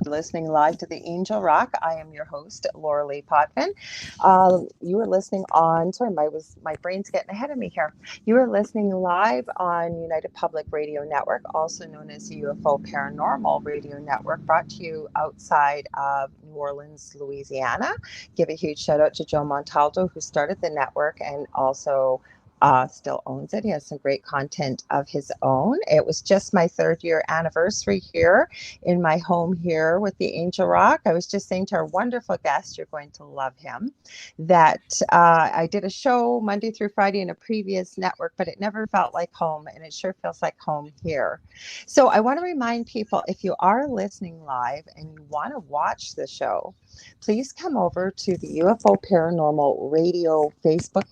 listening live to the Angel Rock. I am your host, Lorilei Potvin. You are listening on, sorry, my brain's getting ahead of me here. You are listening live on United Public Radio Network, also known as UFO Paranormal Radio Network, brought to you outside of New Orleans, Louisiana. Give a huge shout out to Joe Montaldo, who started the network and also still owns it. He has some great content of his own. It was just my 3rd year anniversary here in my home here with the Angel Rock. I was just saying to our wonderful guest, you're going to love him, that I did a show Monday through Friday in a previous network, but it never felt like home, and it sure feels like home here. So I want to remind people, if you are listening live and you want to watch the show, please come over to the UFO Paranormal Radio Facebook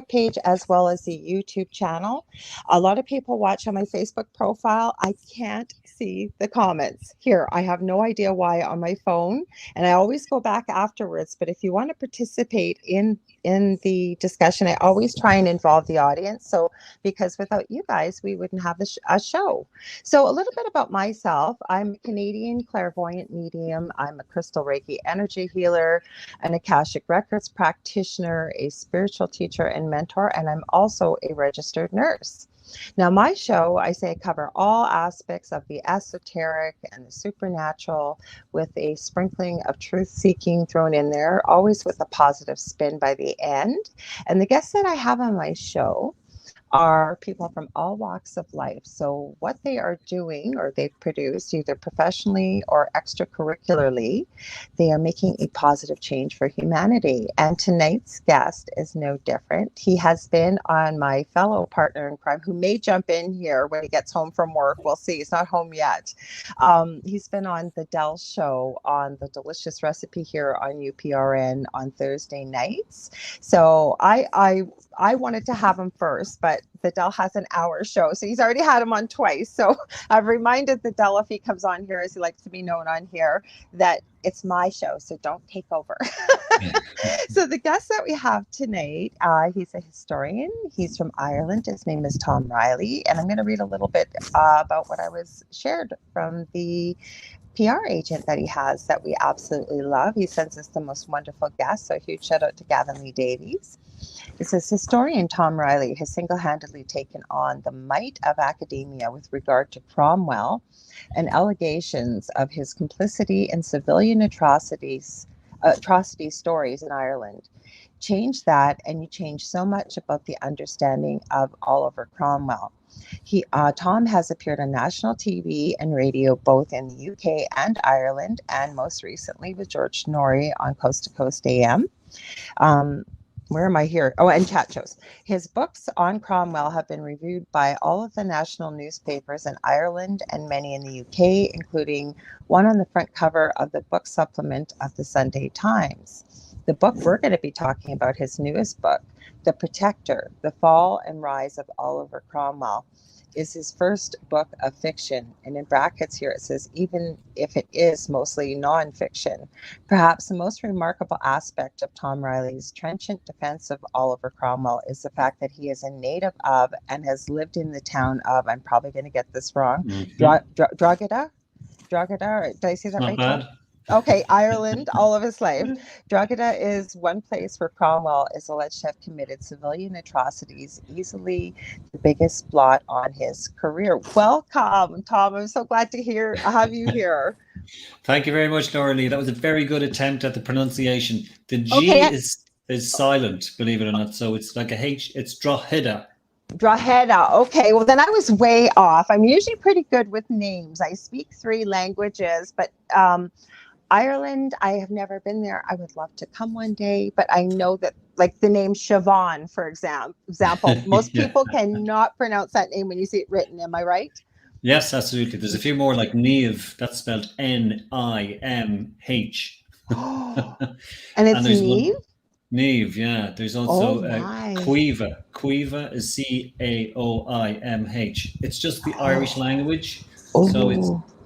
page, as well as the YouTube channel. A lot of people watch on my Facebook profile. I can't see the comments here. I have no idea why on my phone, and I always go back afterwards. But if you want to participate in the discussion, I always try and involve the audience. So, because without you guys, we wouldn't have a show. So, a little bit about myself. I'm a Canadian clairvoyant medium. I'm a crystal Reiki energy healer, an Akashic Records practitioner, a spiritual teacher and mentor, and I'm also a registered nurse. Now, my show, I say I cover all aspects of the esoteric and the supernatural with a sprinkling of truth-seeking thrown in there, always with a positive spin by the end. And the guests that I have on my show are people from all walks of life. So what they are doing, or they've produced either professionally or extracurricularly, they are making a positive change for humanity. And tonight's guest is no different. He has been on my fellow partner in crime, who may jump in here when he gets home from work. We'll see. He's not home yet. He's been on the Del Show on the Delicious Recipe here on UPRN on Thursday nights. So I wanted to have him first, but the Del has an hour show, so he's already had him on twice. So I've reminded the Del, if he comes on here, as he likes to be known on here, that it's my show, so don't take over. So the guest that we have tonight, he's a historian. He's from Ireland. His name is Tom Reilly, and I'm going to read a little bit about what I was shared from the PR agent that he has that we absolutely love. He sends us the most wonderful guests, so a huge shout out to Gavin Lee Davies. It says, historian Tom Reilly has single-handedly taken on the might of academia with regard to Cromwell and allegations of his complicity in civilian atrocity stories in Ireland. Change that, and you change so much about the understanding of Oliver Cromwell. Tom has appeared on national TV and radio, both in the UK and Ireland, and most recently with George Norrie on Coast to Coast AM. Where am I here? Oh, and chat shows. His books on Cromwell have been reviewed by all of the national newspapers in Ireland and many in the UK, including one on the front cover of the book supplement of the Sunday Times. The book we're going to be talking about, his newest book, The Protector, The Fall and Rise of Oliver Cromwell, is his first book of fiction. And in brackets here, it says, even if it is mostly nonfiction. Perhaps the most remarkable aspect of Tom Reilly's trenchant defense of Oliver Cromwell is the fact that he is a native of and has lived in the town of, I'm probably going to get this wrong, Drogheda? Drogheda? Did I say that right? Not bad. Okay, Ireland, all of his life. Drogheda is one place where Cromwell is alleged to have committed civilian atrocities, easily the biggest blot on his career. Welcome, Tom. I'm so glad to have you here. Thank you very much, Lorilei. That was a very good attempt at the pronunciation. The G is silent, believe it or not. So it's like a H. It's Drogheda. Drogheda. Okay, well then I was way off. I'm usually pretty good with names. I speak 3 languages, but Ireland, I have never been there. I would love to come one day, but I know that, like the name Siobhan, for example, most people cannot pronounce that name when you see it written. Am I right? Yes, absolutely. There's a few more, like Niamh. That's spelled Nimh. And it's Niamh? Niamh, yeah. There's also Cuiva. Cuiva is Caoimh. It's just the Irish language, so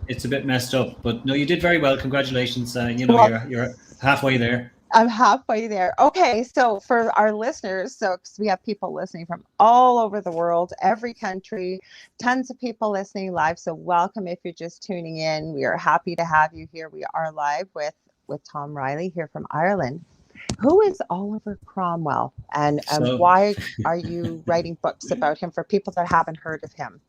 it's a bit messed up. But no, you did very well. Congratulations. You're halfway there. I'm halfway there. Okay, so for our listeners, so 'cause we have people listening from all over the world, every country, tons of people listening live. So welcome if you're just tuning in. We are happy to have you here. We are live with Tom Reilly here from Ireland. Who is Oliver Cromwell, and So why are you writing books about him for people that haven't heard of him?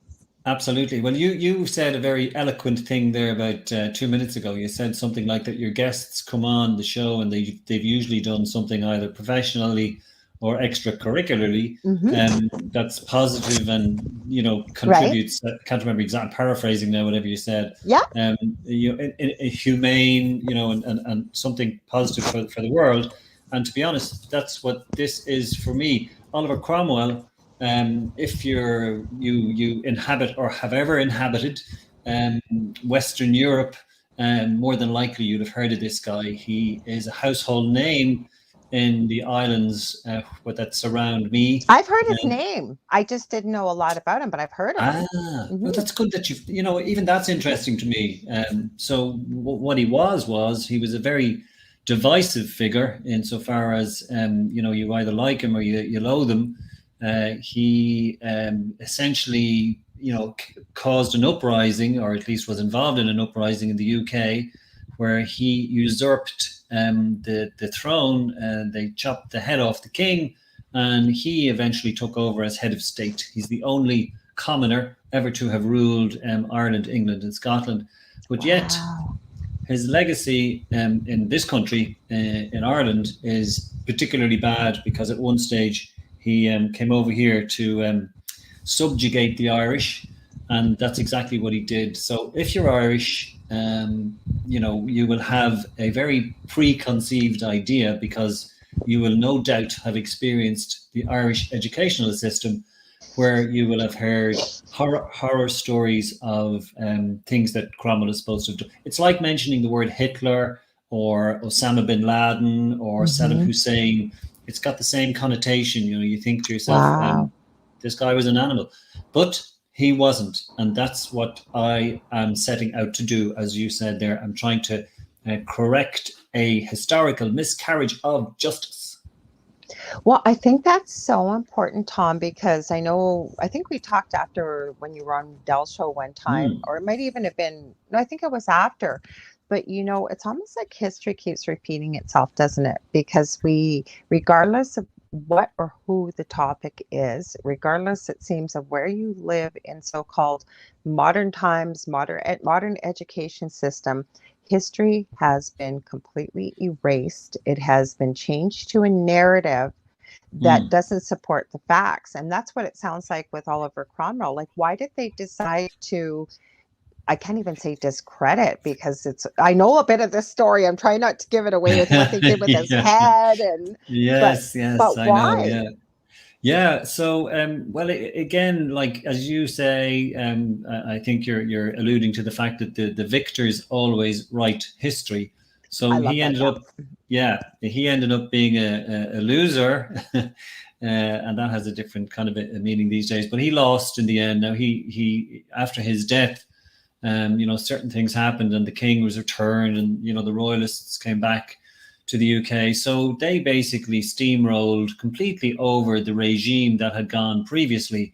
absolutely. Well, you said a very eloquent thing there about 2 minutes ago. You said something like that your guests come on the show and they've usually done something either professionally or extracurricularly Mm-hmm. that's positive and Right? contributes. I can't remember exact paraphrasing now. Whatever you said, Yeah. humane, and something positive for the world. And to be honest, that's what this is for me. Oliver Cromwell, if you inhabit or have ever inhabited um, Western Europe, more than likely you'd have heard of this guy. He is a household name in the islands that surround me. I've heard his Um, name. I just didn't know a lot about him, but I've heard of him. well, Mm-hmm. that's good that even that's interesting to me. So what he was he was a very divisive figure insofar as you either like him or you loathe him. He essentially caused an uprising, or at least was involved in an uprising in the UK, where he usurped the throne, and they chopped the head off the king, and he eventually took over as head of state. He's the only commoner ever to have ruled Ireland, England, and Scotland, but yet Wow. his legacy in this country, in Ireland, is particularly bad because at one stage he came over here to subjugate the Irish, and that's exactly what he did. So if you're Irish, you will have a very preconceived idea because you will no doubt have experienced the Irish educational system, where you will have heard horror stories of things that Cromwell is supposed to have done. It's like mentioning the word Hitler or Osama bin Laden or Saddam Mm-hmm. Hussein. It's got the same connotation. You think to yourself, Wow. this guy was an animal, but he wasn't, and that's what I am setting out to do. As you said there, I'm trying to correct a historical miscarriage of justice. Well, I think that's so important, Tom, because I think we talked after when you were on Dell's show one time, Mm, or it might even have been, no, I think it was after. But it's almost like history keeps repeating itself, doesn't it? Because regardless of what or who the topic is, regardless, it seems, of where you live in so-called modern times, modern education system, history has been completely erased. It has been changed to a narrative that mm. doesn't support the facts. And that's what it sounds like with Oliver Cromwell. Like, why did they decide to, I can't even say discredit, because I know a bit of this story. I'm trying not to give it away with what they did with his Yeah. head but Yes, but I know. why? Yeah. Yeah. So, well, again, like as you say, I think you're alluding to the fact that the victors always write history. I So love he that. ended Yeah. up, yeah, he ended up being a loser, and that has a different kind of a meaning these days. But he lost in the end. Now he after his death, certain things happened, and the king was returned, and the royalists came back to the UK. So they basically steamrolled completely over the regime that had gone previously.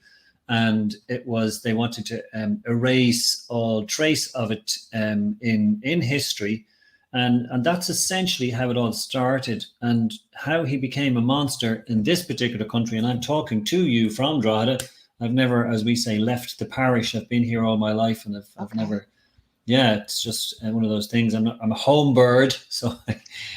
And they wanted to erase all trace of it in history. And that's essentially how it all started, and how he became a monster in this particular country. And I'm talking to you from Drogheda. I've never, as we say, left the parish. I've been here all my life, and I've Okay. never, yeah, it's just one of those things. I'm a home bird, so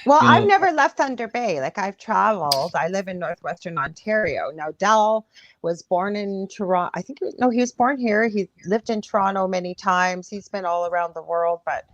Well, you I've know. never left Thunder Bay. Like, I've traveled. I live in northwestern Ontario. Now, Dell was born in Toronto. I think no, he was born here. He lived in Toronto many times. He's been all around the world, but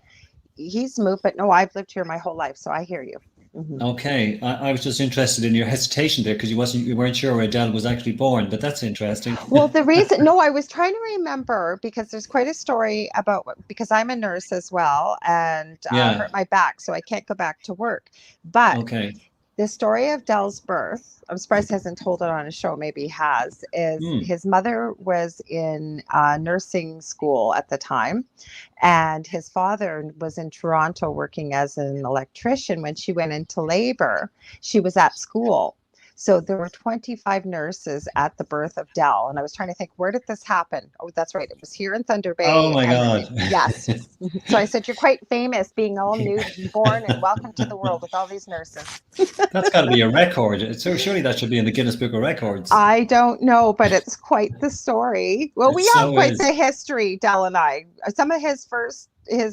he's moved. But no, I've lived here my whole life, so I hear you. Mm-hmm. Okay, I was just interested in your hesitation there because you weren't sure where Adele was actually born, but that's interesting. Well, the reason, no, I was trying to remember, because there's quite a story about, because I'm a nurse as well, and Yeah. hurt my back, so I can't go back to work. But Okay. The story of Dell's birth, I'm surprised he hasn't told it on a show, maybe he has, is Mm. his mother was in nursing school at the time, and his father was in Toronto working as an electrician. When she went into labor, she was at school. So there were 25 nurses at the birth of Dell. And I was trying to think, where did this happen? Oh, that's right. It was here in Thunder Oh Bay. my And God. yes. So I said, you're quite famous being all newborn and welcome to the world with all these nurses. That's got to be a record. So surely that should be in the Guinness Book of Records. I don't know, but it's quite the story. Well, It we have so quite is. the history, Dell and I. Some of his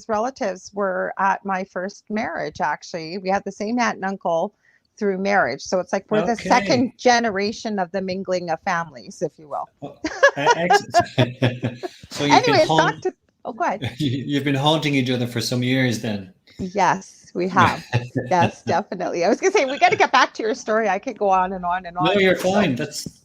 relatives were at my first marriage, actually. We had the same aunt and uncle through marriage. So it's like we're the Okay. second generation of the mingling of families, if you will. Oh, excellent. So Anyways, back to, oh, go ahead. you've been haunting each other for some years then. Yes, we have. Yes, definitely. I was going to say, we got to get back to your story. I could go on and on and No, on. you're So, fine.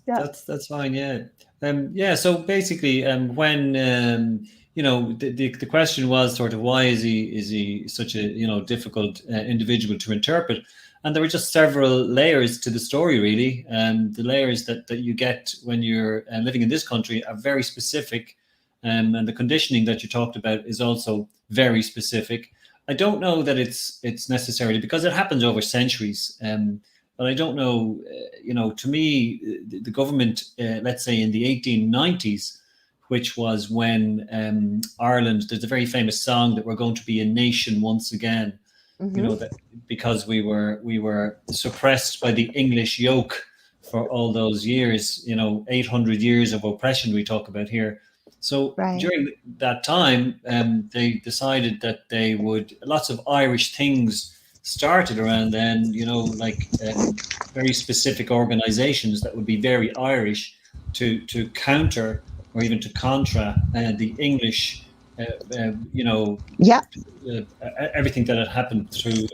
yeah. That's fine. Yeah. Yeah. So basically, when the question was sort of why is he such a difficult individual to interpret, and there were just several layers to the story really. The layers that you get when you're living in this country are very specific, and the conditioning that you talked about is also very specific. I don't know that it's necessarily because it happens over centuries. But I don't know, to me, the government, let's say in the 1890s, which was when Ireland, there's a very famous song that we're going to be a nation once again, Mm-hmm. that because we were suppressed by the English yoke for all those years, 800 years of oppression we talk about here. So Right. during that time, they decided that they would, lots of Irish things started around then, like very specific organizations that would be very Irish to counter or even to contra the English, Yeah. everything that had happened through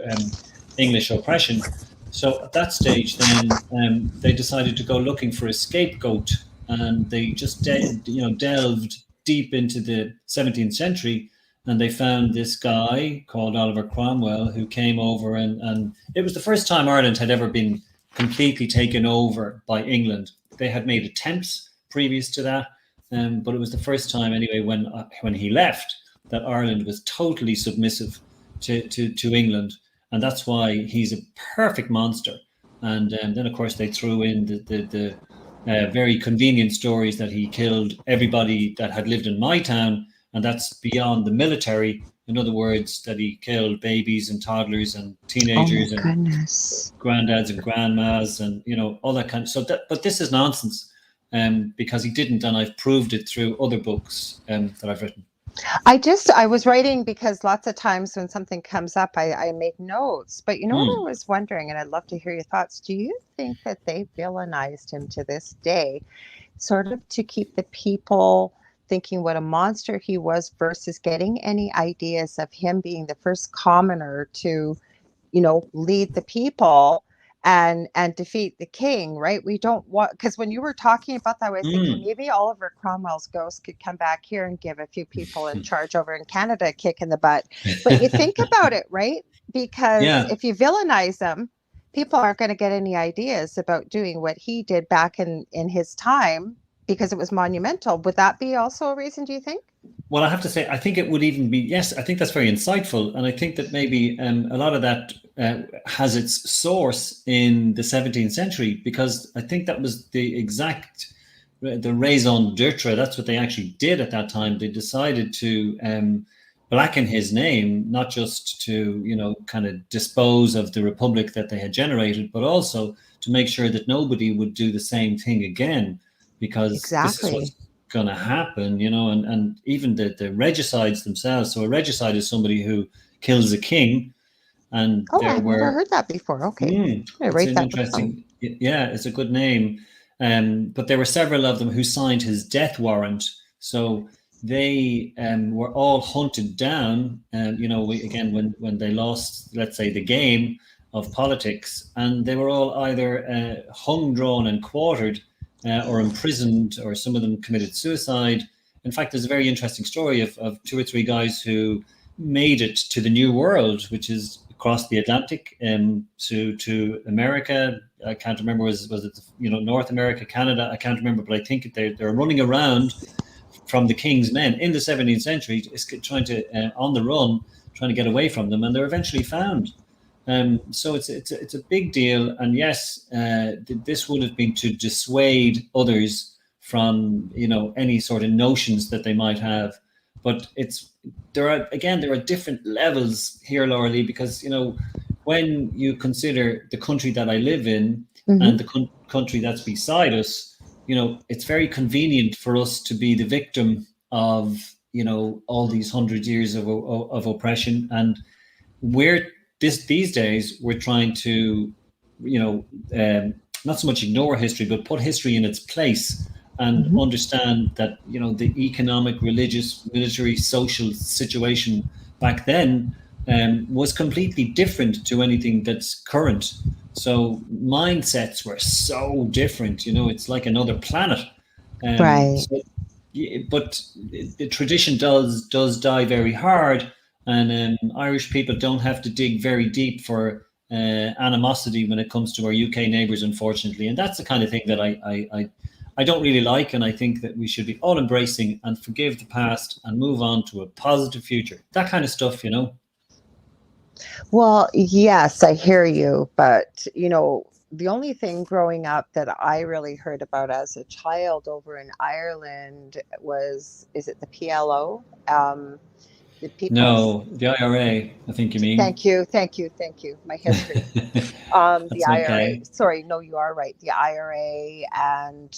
English oppression. So at that stage, then they decided to go looking for a scapegoat, and they just delved deep into the 17th century, and they found this guy called Oliver Cromwell who came over, and it was the first time Ireland had ever been completely taken over by England. They had made attempts previous to that, but it was the first time anyway when he left that Ireland was totally submissive to England, and that's why he's a perfect monster. And then of course they threw in the very convenient stories that he killed everybody that had lived in my town, and that's beyond the military. In other words, that he killed babies and toddlers and Oh my teenagers and goodness. granddads and grandmas and all that kind of. So that, but this is nonsense, because he didn't, and I've proved it through other books that I've written. I was writing because lots of times when something comes up, I make notes. But you know what I was wondering, and I'd love to hear your thoughts. Do you think that they villainized him to this day, sort of to keep the people thinking what a monster he was versus getting any ideas of him being the first commoner to, lead the people and defeat the king, right? We don't want, because when you were talking about that, I was thinking maybe Oliver Cromwell's ghost could come back here and give a few people in charge over in Canada a kick in the butt. But you think about it, right? Because Yeah. if you villainize them, people aren't going to get any ideas about doing what he did back in his time because it was monumental. Would that be also a reason, do you think? Well, I have to say, I think it would even be, yes, I think that's very insightful. And I think that maybe a lot of that has its source in the 17th century, because I think that was the exact, the raison d'etre. That's what they actually did at that time. They decided to blacken his name, not just to, kind of dispose of the republic that they had generated, but also to make sure that nobody would do the same thing again, because this is what's Exactly. going to happen, and even the regicides themselves. So a regicide is somebody who kills a king, and Oh, there I've never were, heard that before. Okay. I'm going to it's write an that down. interesting, yeah, it's a good name. But there were several of them who signed his death warrant. So they were all hunted down, again, when they lost, let's say, the game of politics, and they were all either hung, drawn, and quartered, or imprisoned, or some of them committed suicide. In fact, there's a very interesting story of two or three guys who made it to the New World, which is across the Atlantic to America. I can't remember, was it North America, Canada? I can't remember, but I think they're running around from the king's men in the 17th century, trying to on the run, trying to get away from them, and they're eventually found. So it's a big deal, and yes, this would have been to dissuade others from any sort of notions that they might have. But there are different levels here, Lorilei, because when you consider the country that I live in and the country that's beside us, it's very convenient for us to be the victim of all these 100 years of oppression, and these days we're trying to not so much ignore history, but put history in its place and understand that the economic, religious, military, social situation back then was completely different to anything that's current. So mindsets were so different. It's like another planet. Right. But the tradition does die very hard, and Irish people don't have to dig very deep for animosity when it comes to our UK neighbours, unfortunately. And that's the kind of thing that I don't really like, and I think that we should be all embracing and forgive the past and move on to a positive future. That kind of stuff, Well, yes, I hear you, but the only thing growing up that I really heard about as a child over in Ireland is it the PLO? The People's... No, the IRA, I think you mean. Thank you. My history. The IRA. Sorry, no, you are right. The IRA, and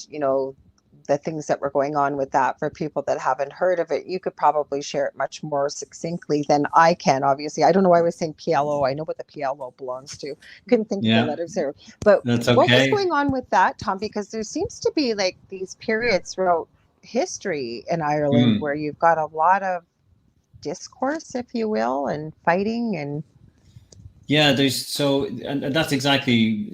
the things that were going on with that. For people that haven't heard of it, you could probably share it much more succinctly than I can. Obviously, I don't know why I was saying PLO. I know what the PLO belongs to. Couldn't think of the letters there. But that's okay. What was going on with that, Tom? Because there seems to be like these periods throughout history in Ireland where you've got a lot of discourse, if you will, and fighting and and that's exactly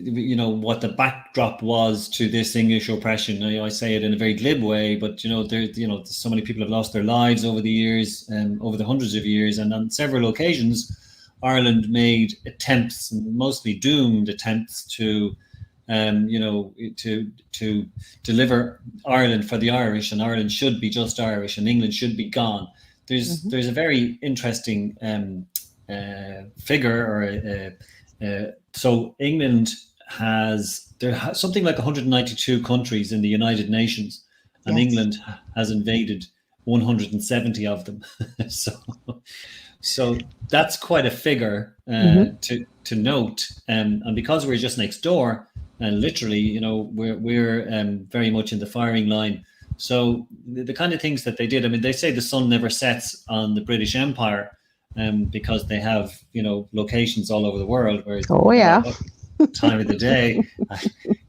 what the backdrop was to this English oppression. I say it in a very glib way, but so many people have lost their lives over the years and over the hundreds of years, and on several occasions Ireland made attempts, and mostly doomed attempts, to to deliver Ireland for the Irish, and Ireland should be just Irish and England should be gone. There's a very interesting figure, or so England has something like 192 countries in the United Nations, and England has invaded 170 of them. so that's quite a figure to note, and because we're just next door, and literally we're very much in the firing line. So the kind of things that they did, they say the sun never sets on the British Empire, because they have, locations all over the world where time of the day,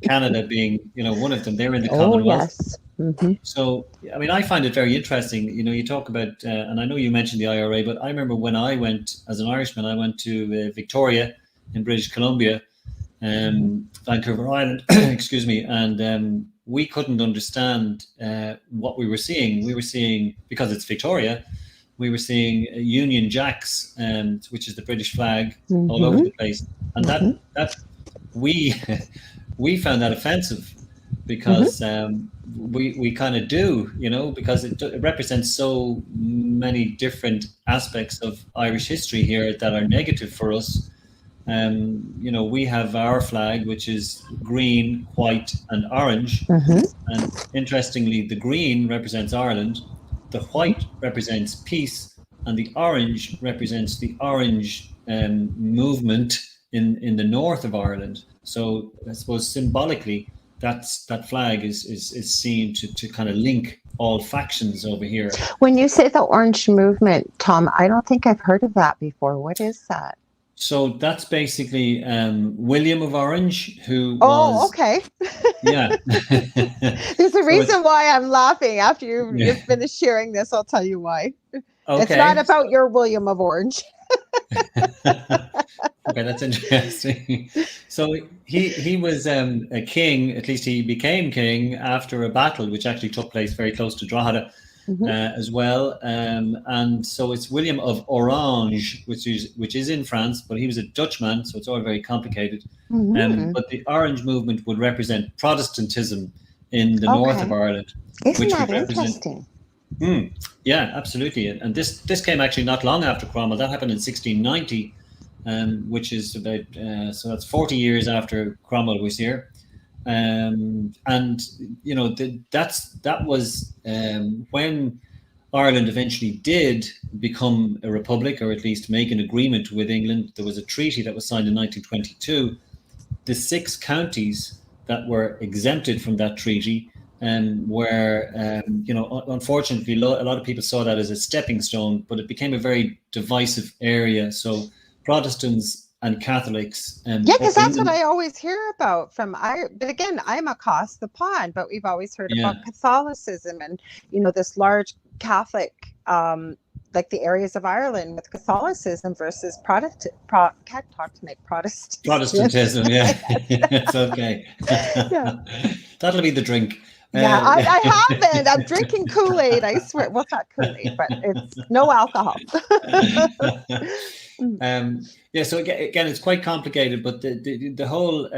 Canada being, one of them, they're in the Commonwealth. So, I find it very interesting. You talk about, and I know you mentioned the IRA, but I remember when I went as an Irishman, I went to Victoria in British Columbia, Vancouver Island, excuse me, and we couldn't understand what we were seeing. We were seeing, because it's Victoria, we were seeing Union Jacks, which is the British flag, all over the place, and that we found that offensive, because we kind of do, because it represents so many different aspects of Irish history here that are negative for us. We have our flag, which is green, white, and orange. And interestingly, the green represents Ireland, the white represents peace, and the orange represents the Orange movement in the north of Ireland. So I suppose symbolically, that flag is seen to kind of link all factions over here. When you say the Orange movement, Tom, I don't think I've heard of that before. What is that? So that's basically William of Orange, who was... Oh, okay. Yeah. There's a reason why I'm laughing. After you finish sharing this, I'll tell you why. Okay. It's not about your William of Orange. Okay, that's interesting. So he was a king, at least he became king after a battle which actually took place very close to Drogheda. as well. And so it's William of Orange, which is in France, but he was a Dutchman, so it's all very complicated. But the Orange movement would represent Protestantism in the north of Ireland. Isn't that interesting? Yeah, absolutely. And this came actually not long after Cromwell. That happened in 1690, which is about so that's 40 years after Cromwell was here. And you know that was when Ireland eventually did become a republic, or at least make an agreement with England. There was a treaty that was signed in 1922. The 6 counties that were exempted from that treaty were, you know, unfortunately, a lot of people saw that as a stepping stone, but it became a very divisive area. So Protestants and Catholics. Because that's what I always hear about from but again, I'm across the pond, but we've always heard about Catholicism and, you know, this large Catholic, like the areas of Ireland with Catholicism versus can't talk tonight, Protestantism, yeah. It's okay. That'll be the drink. I haven't. I'm drinking Kool-Aid, I swear. Well, it's not Kool-Aid, but it's no alcohol. So again, it's quite complicated, but the whole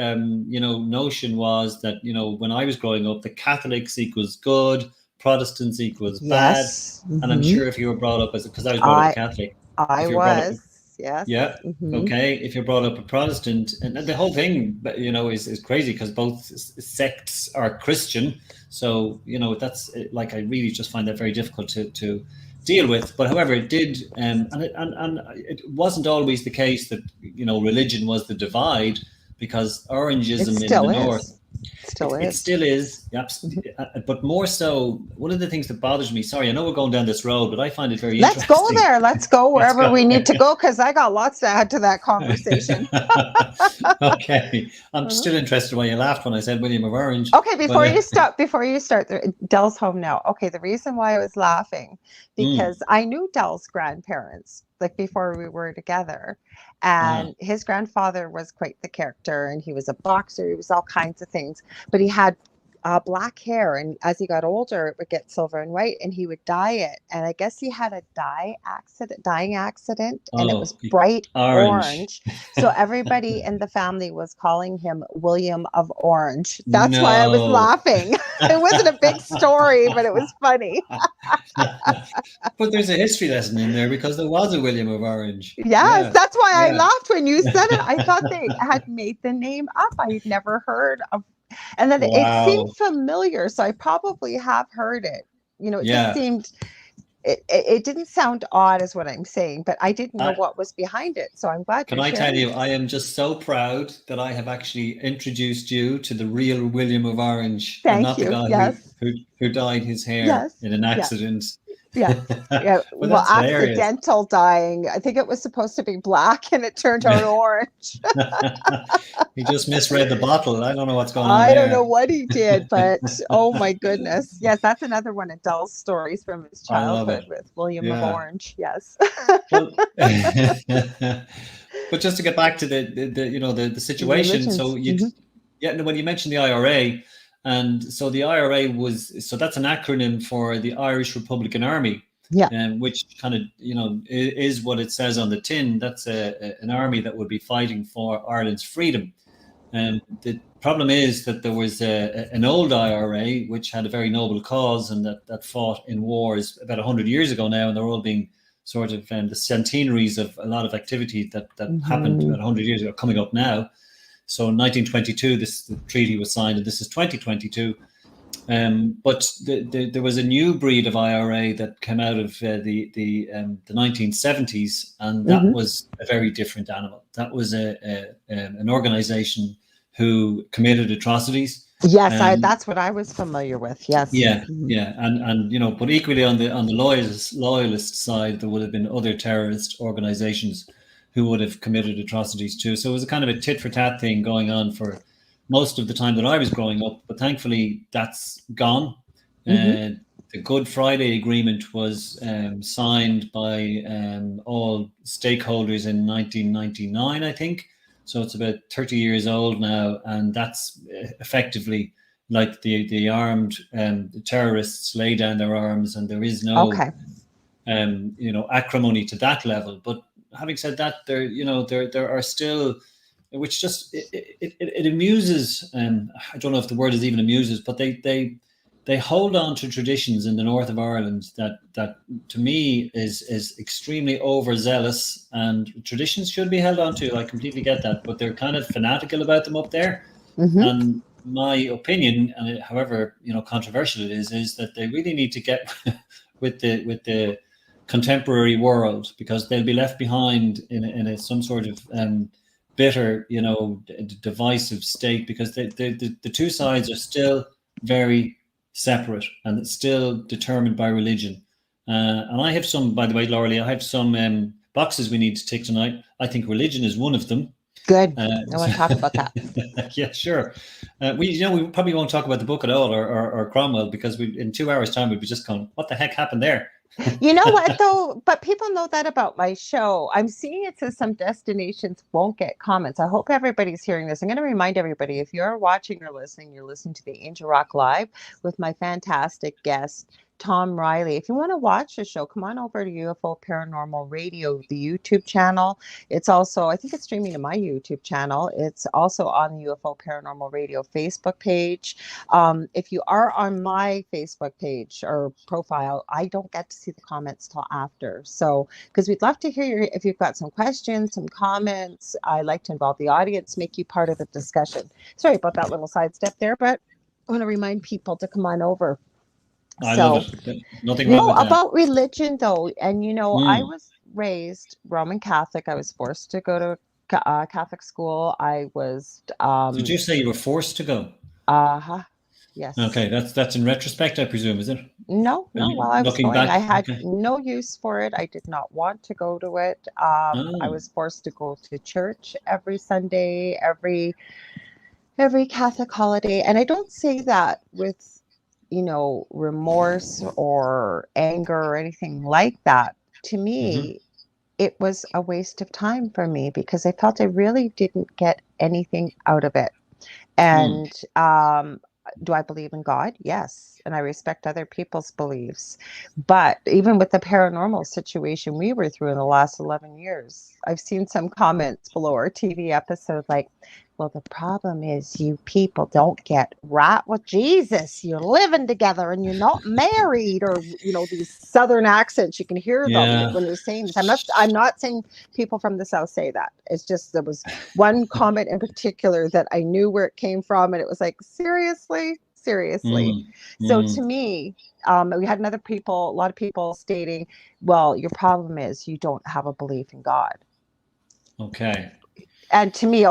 you know, notion was that, you know, when I was growing up, the Catholics equals good, Protestants equals bad. And I'm sure if you were brought up because I was brought up Catholic. I was. Yes. Yeah. Okay. If you're brought up a Protestant, and the whole thing, you know, is crazy because both sects are Christian. So, you know, that's like, I really just find that very difficult to deal with. But however, it did, and it wasn't always the case that, you know, religion was the divide, because Orangism in the north. It still is, but more so, one of the things that bothers me, sorry, I know we're going down this road, but I find it very interesting. Let's go there. Let's go wherever we need to go, because I got lots to add to that conversation. Okay. I'm still interested why you laughed when I said William of Orange. Okay, before you start, Dell's home now. Okay, the reason why I was laughing, because I knew Dell's grandparents, like before we were together. And his grandfather was quite the character, and he was a boxer. He was all kinds of things, but he had black hair, and as he got older, it would get silver and white, and he would dye it. And I guess he had a dyeing accident, and it was bright orange. So everybody in the family was calling him William of Orange. That's why I was laughing. It wasn't a big story, but it was funny. But there's a history lesson in there, because there was a William of Orange. Yes, that's why I laughed when you said it. I thought they had made the name up. I'd never heard of. And then it seemed familiar, so I probably have heard it. You know, it just seemed, it didn't sound odd, is what I'm saying, but I didn't know what was behind it. So I'm glad. Can I tell you, I am just so proud that I have actually introduced you to the real William of Orange, and not the guy who dyed his hair in an accident. Well, accidental dyeing. I think it was supposed to be black, and it turned out orange. He just misread the bottle. I don't know what's going on. I don't know what he did, but oh my goodness. Yes, that's another one of Dell's stories from his childhood with William of Orange. Yes. But just to get back to the situation. So when you mentioned the IRA. And so the IRA that's an acronym for the Irish Republican Army, which kind of, you know, is what it says on the tin. That's an army that would be fighting for Ireland's freedom. And the problem is that there was an old IRA, which had a very noble cause, and that fought in wars about 100 years ago now, and they're all being sort of the centenaries of a lot of activity that happened about 100 years ago coming up now. So in 1922, the treaty was signed, and this is 2022. But there was a new breed of IRA that came out of the 1970s, and that was a very different animal. That was an organization who committed atrocities. Yes, that's what I was familiar with. Yes. Yeah, and you know, but equally on the loyalist side, there would have been other terrorist organizations who would have committed atrocities too. So it was a kind of a tit for tat thing going on for most of the time that I was growing up. But thankfully, that's gone. The Good Friday Agreement was signed by all stakeholders in 1999, I think. So it's about 30 years old now, and that's effectively like the armed terrorists lay down their arms, and there is no Okay. acrimony to that level. But having said that, there are still, which just it amuses. I don't know if the word is even amuses, but they hold on to traditions in the north of Ireland that to me is extremely overzealous, and traditions should be held on to. I completely get that, but they're kind of fanatical about them up there. Mm-hmm. And my opinion, and however controversial it is that they really need to get with the contemporary world, because they'll be left behind in some sort of bitter, divisive state, because the two sides are still very separate and it's still determined by religion. And I have some, by the way, Lorilei, I have some boxes we need to tick tonight. I think religion is one of them. Good. I want to talk about that. Yeah, sure. We probably won't talk about the book at all, or Cromwell, because in 2 hours' time we'd be just going, what the heck happened there? You know what, though? But people know that about my show. I'm seeing it says some destinations won't get comments. I hope everybody's hearing this. I'm going to remind everybody, if you're watching or listening, you're listening to the Angel Rock Live with my fantastic guest, Tom Reilly. If you want to watch the show, come on over to UFO Paranormal Radio, the YouTube channel. It's also, I think it's streaming to my YouTube channel. It's also on the UFO Paranormal Radio Facebook page. If you are on my Facebook page or profile, I don't get to see the comments till after. So, because we'd love to hear if you've got some questions, some comments. I like to involve the audience, make you part of the discussion. Sorry about that little sidestep there, but I want to remind people to come on over. I love it. Nothing wrong with that. About religion, though, and I was raised Roman Catholic. I was forced to go to Catholic school. I was. Did you say you were forced to go? Yes. Okay, that's in retrospect, I presume, is it? No. While I was going, back, I had no use for it. I did not want to go to it. I was forced to go to church every Sunday, every Catholic holiday, and I don't say that with remorse or anger or anything like that. To me, it was a waste of time for me, because I felt I really didn't get anything out of it. And do I believe in God? Yes. And I respect other people's beliefs. But even with the paranormal situation we were through in the last 11 years, I've seen some comments below our TV episode like, well, the problem is you people don't get right with Jesus. You're living together and you're not married, or these Southern accents. You can hear them when they're saying this. I'm not saying people from the South say that. It's just there was one comment in particular that I knew where it came from, and it was like, seriously. So to me, we had a lot of people stating, well, your problem is you don't have a belief in God. Okay. And to me,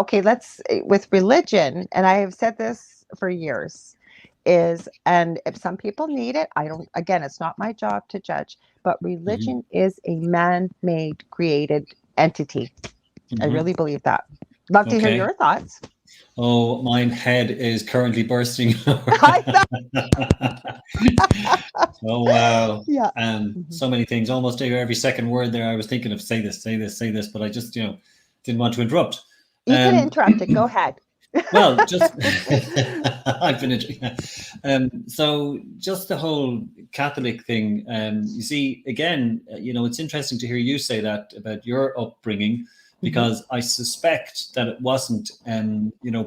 with religion, and I have said this for years, and if some people need it, it's not my job to judge, but religion is a man-made created entity. I really believe that. Love to hear your thoughts. Oh, my head is currently bursting. Oh, wow. Yeah. So many things. Almost every second word there, I was thinking of say this, but I just, didn't want to interrupt. You can interrupt it. Go ahead. Well, just I've been so just the whole Catholic thing. You see, again, it's interesting to hear you say that about your upbringing, because I suspect that it wasn't,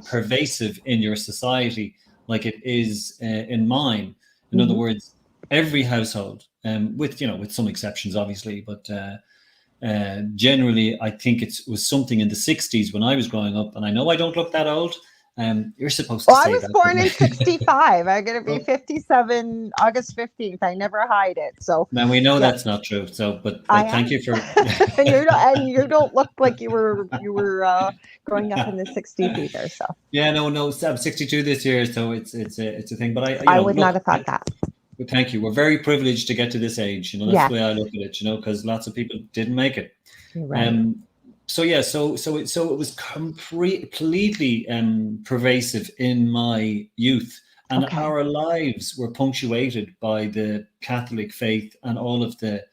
pervasive in your society like it is in mine. In other words, every household, with some exceptions, obviously, but. Generally, I think it was something in the 60s when I was growing up, and I know I don't look that old. You're supposed to say that. I was born in 65. I'm going to be 57 August 15th. I never hide it. So now we know that's not true. So, but thank you for. and you don't look like you were growing up in the 60s either. So yeah, no, I'm 62 this year, so it's a thing. But I would not have thought that. Thank you. We're very privileged to get to this age. That's the way I look at it. Because lots of people didn't make it. You're right. So it was completely pervasive in my youth, and our lives were punctuated by the Catholic faith and all of the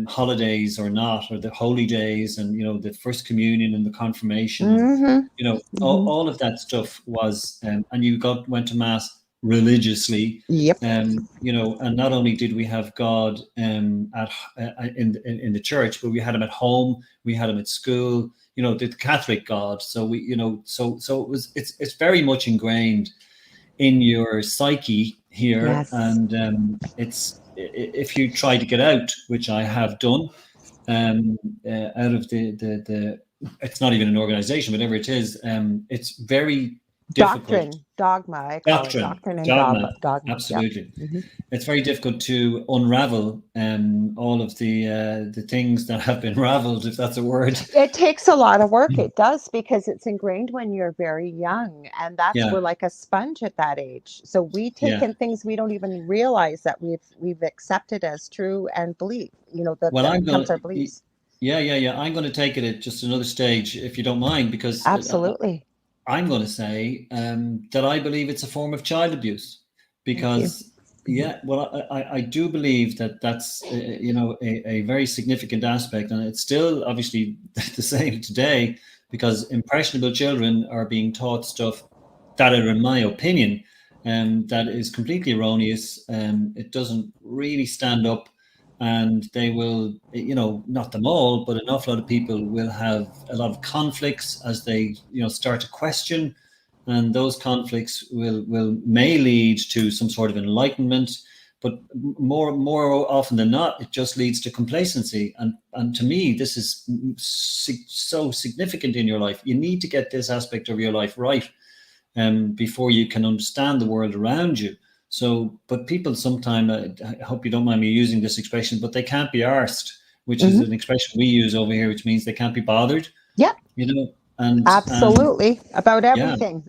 holidays or the holy days, and the first communion and the confirmation. All of that stuff was, and you went to mass religiously. Yep. You know, and not only did we have God in the church, but we had him at home, we had him at school, you know, the Catholic God. So we, you know, so it's very much ingrained in your psyche here. Yes. And it's, if you try to get out, which I have done, out of the it's not even an organization, whatever it is, it's very difficult. Dogma, I call it doctrine and dogma. Absolutely. Yeah. It's very difficult to unravel all of the things that have been raveled, if that's a word. It takes a lot of work. It does, because it's ingrained when you're very young, and that's we're like a sponge at that age. So we take in things we don't even realize that we've accepted as true and believe. You know, that becomes our beliefs. Yeah. I'm going to take it at just another stage, if you don't mind, because absolutely. I'm going to say that I believe it's a form of child abuse, because I do believe that that's you know, a very significant aspect, and it's still obviously the same today, because impressionable children are being taught stuff that are, in my opinion, that is completely erroneous. It doesn't really stand up. And they will, you know, not them all, but an awful lot of people will have a lot of conflicts as they, you know, start to question, and those conflicts may lead to some sort of enlightenment. But more often than not, it just leads to complacency. And to me, this is so significant in your life. You need to get this aspect of your life right, before you can understand the world around you. So, but people sometimes, I hope you don't mind me using this expression, but they can't be arsed, which is an expression we use over here, which means they can't be bothered. Yeah. You know, and absolutely, about everything,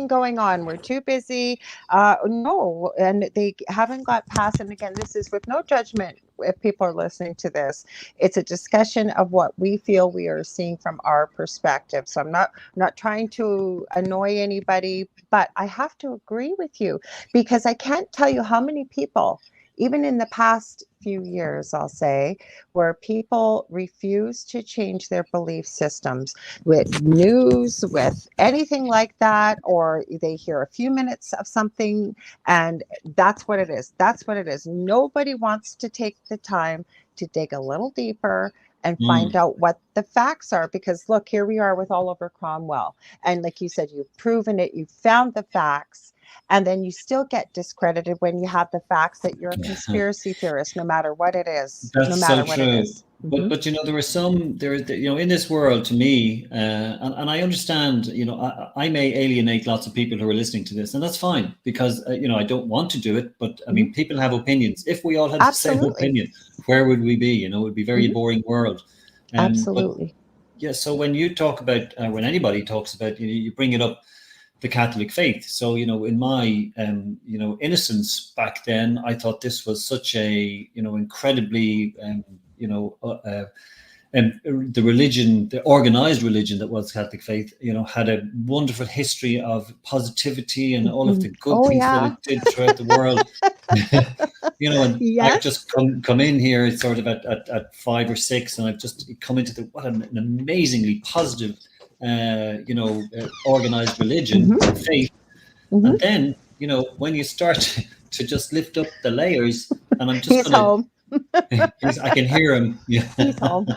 going on. We're too busy. No, and they haven't got past. And again, this is with no judgment. If people are listening to this, it's a discussion of what we feel we are seeing from our perspective. So I'm not trying to annoy anybody, but I have to agree with you, because I can't tell you how many people, even in the past few years, I'll say, where people refuse to change their belief systems with news, with anything like that, or they hear a few minutes of something and that's what it is. That's what it is. Nobody wants to take the time to dig a little deeper and find out what the facts are, because look, here we are with Oliver Cromwell. And like you said, you've proven it, you've found the facts. And then you still get discredited when you have the facts that you're a conspiracy theorist, no matter what it is. That's no matter so what true. it is. But you know, you know, in this world, to me, and I understand, you know, I may alienate lots of people who are listening to this, and that's fine, because you know, I don't want to do it. But I mean, people have opinions. If we all had the same opinion, where would we be? You know, it would be a very boring world. Absolutely. But, so when you talk about, when anybody talks about, you bring it up, the Catholic faith. So, you know, in my, you know, innocence back then, I thought this was such a, you know, incredibly, you know, the religion, the organized religion that was Catholic faith, you know, had a wonderful history of positivity and all of the good things that it did throughout the world. You know, and I've just come in here sort of at 5 or 6, and I've just come into what an amazingly positive, you know, organized religion, faith. And then, you know, when you start to just lift up the layers, and I'm just He's home. I can hear him. Yeah. He's home.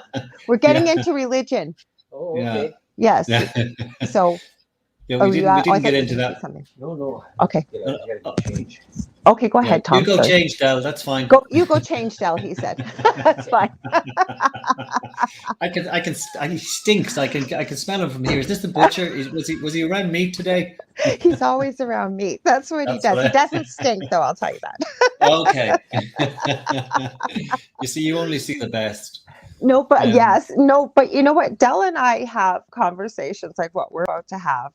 We're getting into religion. Oh, okay. Yes. So. Yeah, we didn't get into that. No. Okay. You gotta change. Okay, go ahead, Tom. You go change, Del. That's fine. You go change, Del. He said. That's fine. He stinks. I can smell him from here. Is this the butcher? Was he around meat today? He's always around meat. That's what he does. He doesn't stink, though. I'll tell you that. Okay. You see, you only see the best. No, but but you know what? Del and I have conversations like what we're about to have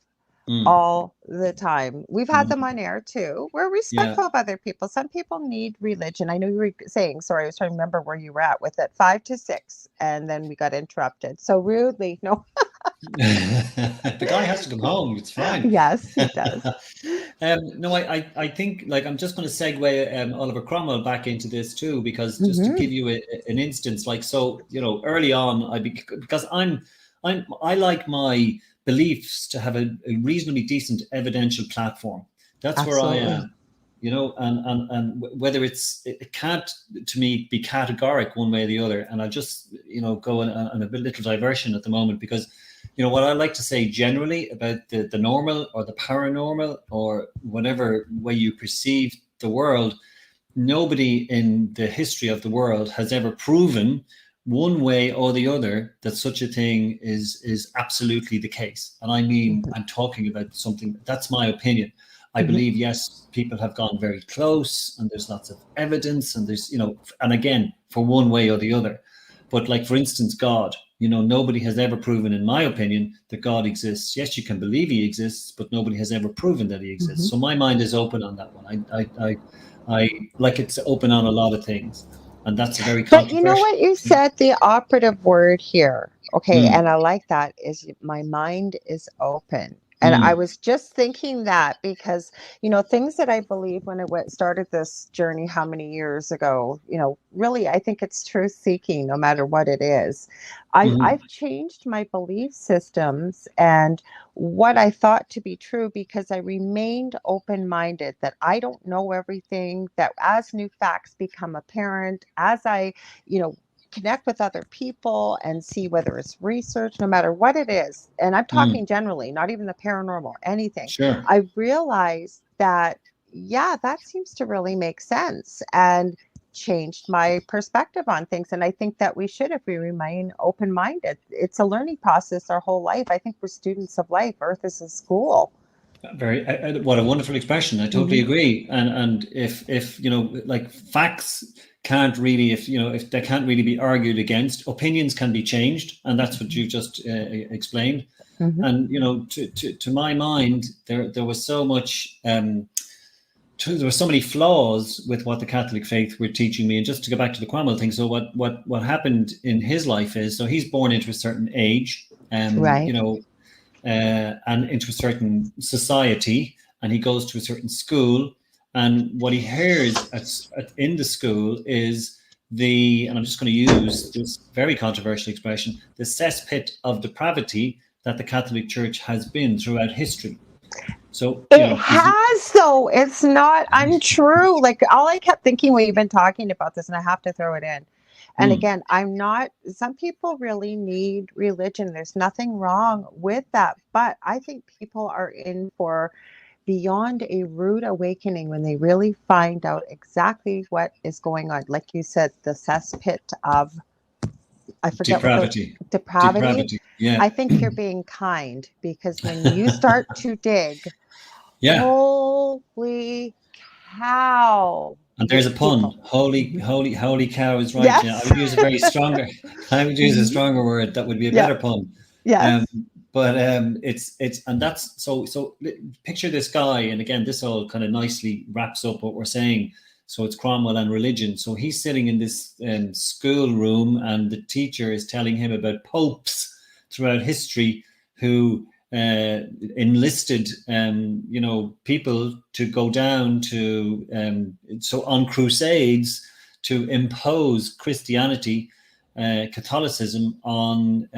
all the time. We've had them on air too. We're respectful of other people. Some people need religion. I know you were saying, sorry, I was trying to remember where you were at with it, 5 to 6, and then we got interrupted. So rudely, no. The guy has to come home. It's fine. Yes, he does. No, I think, like, I'm just going to segue Oliver Cromwell back into this too, because just to give you an instance, like, so, you know, early on, because I like my beliefs to have a reasonably decent evidential platform. That's where I am. You know, and whether it can't, to me, be categoric one way or the other. And I'll just, you know, go on a little diversion at the moment, because, you know, what I like to say generally about the normal or the paranormal or whatever way you perceive the world, nobody in the history of the world has ever proven one way or the other that such a thing is absolutely the case. And I mean, I'm talking about something, that's my opinion. I believe, yes, people have gone very close and there's lots of evidence and there's, you know, and again, for one way or the other. But like, for instance, God, you know, nobody has ever proven, in my opinion, that God exists. Yes, you can believe he exists, but nobody has ever proven that he exists. So my mind is open on that one. I like, it's open on a lot of things. And that's a very But you know controversial. what you said, the operative word here, okay, Mm, and I like that, is my mind is open. And I mm, was just thinking that because, you know, things that I believe when started this journey, how many years ago, you know, really, I think it's truth seeking, no matter what it is. mhm, I've changed my belief systems and what I thought to be true because I remained open minded, that I don't know everything, that as new facts become apparent, as I, you know, connect with other people and see whether it's research, no matter what it is. And I'm mm, talking generally, not even the paranormal, anything. sure. I realized that, yeah, that seems to really make sense and changed my perspective on things. And I think that we should, if we remain open minded. It's a learning process our whole life. I think we're students of life. Earth is a school. Very, what a wonderful expression. I totally Mm-hmm. agree. And if you know, like, facts can't really, if you know, if they can't really be argued against, opinions can be changed, and that's what you just explained. Mm-hmm. And you know, to my mind, there was so much. There were so many flaws with what the Catholic faith were teaching me. And just to go back to the Cromwell thing, so what happened in his life is, so he's born into a certain age, you Right. know, and into a certain society, and he goes to a certain school, and what he hears in the school is and I'm just going to use this very controversial expression, the cesspit of depravity that the Catholic Church has been throughout history. So, you It know, has, though. It's not untrue. Like, all I kept thinking when you've been talking about this, and I have to throw it in. And mm, again, I'm not, some people really need religion. There's nothing wrong with that. But I think people are in for beyond a rude awakening when they really find out exactly what is going on. Like you said, the cesspit of, I forget what the depravity, depravity. depravity. Yeah, I think you're being kind because when you start to dig, yeah. holy cow, And there's the a pun. people. Holy, Mhm. holy, holy cow is right. Yeah, I Yes. would use a very stronger. I would use a Mhm. stronger word. That would be a Yeah. better pun. Um, Yes. but it's and that's so. Picture this guy, and again, this all kind of nicely wraps up what we're saying. So it's Cromwell and religion. So he's sitting in this school room, and the teacher is telling him about popes throughout history who enlisted, you know, people to go down to so on crusades to impose Christianity, Catholicism on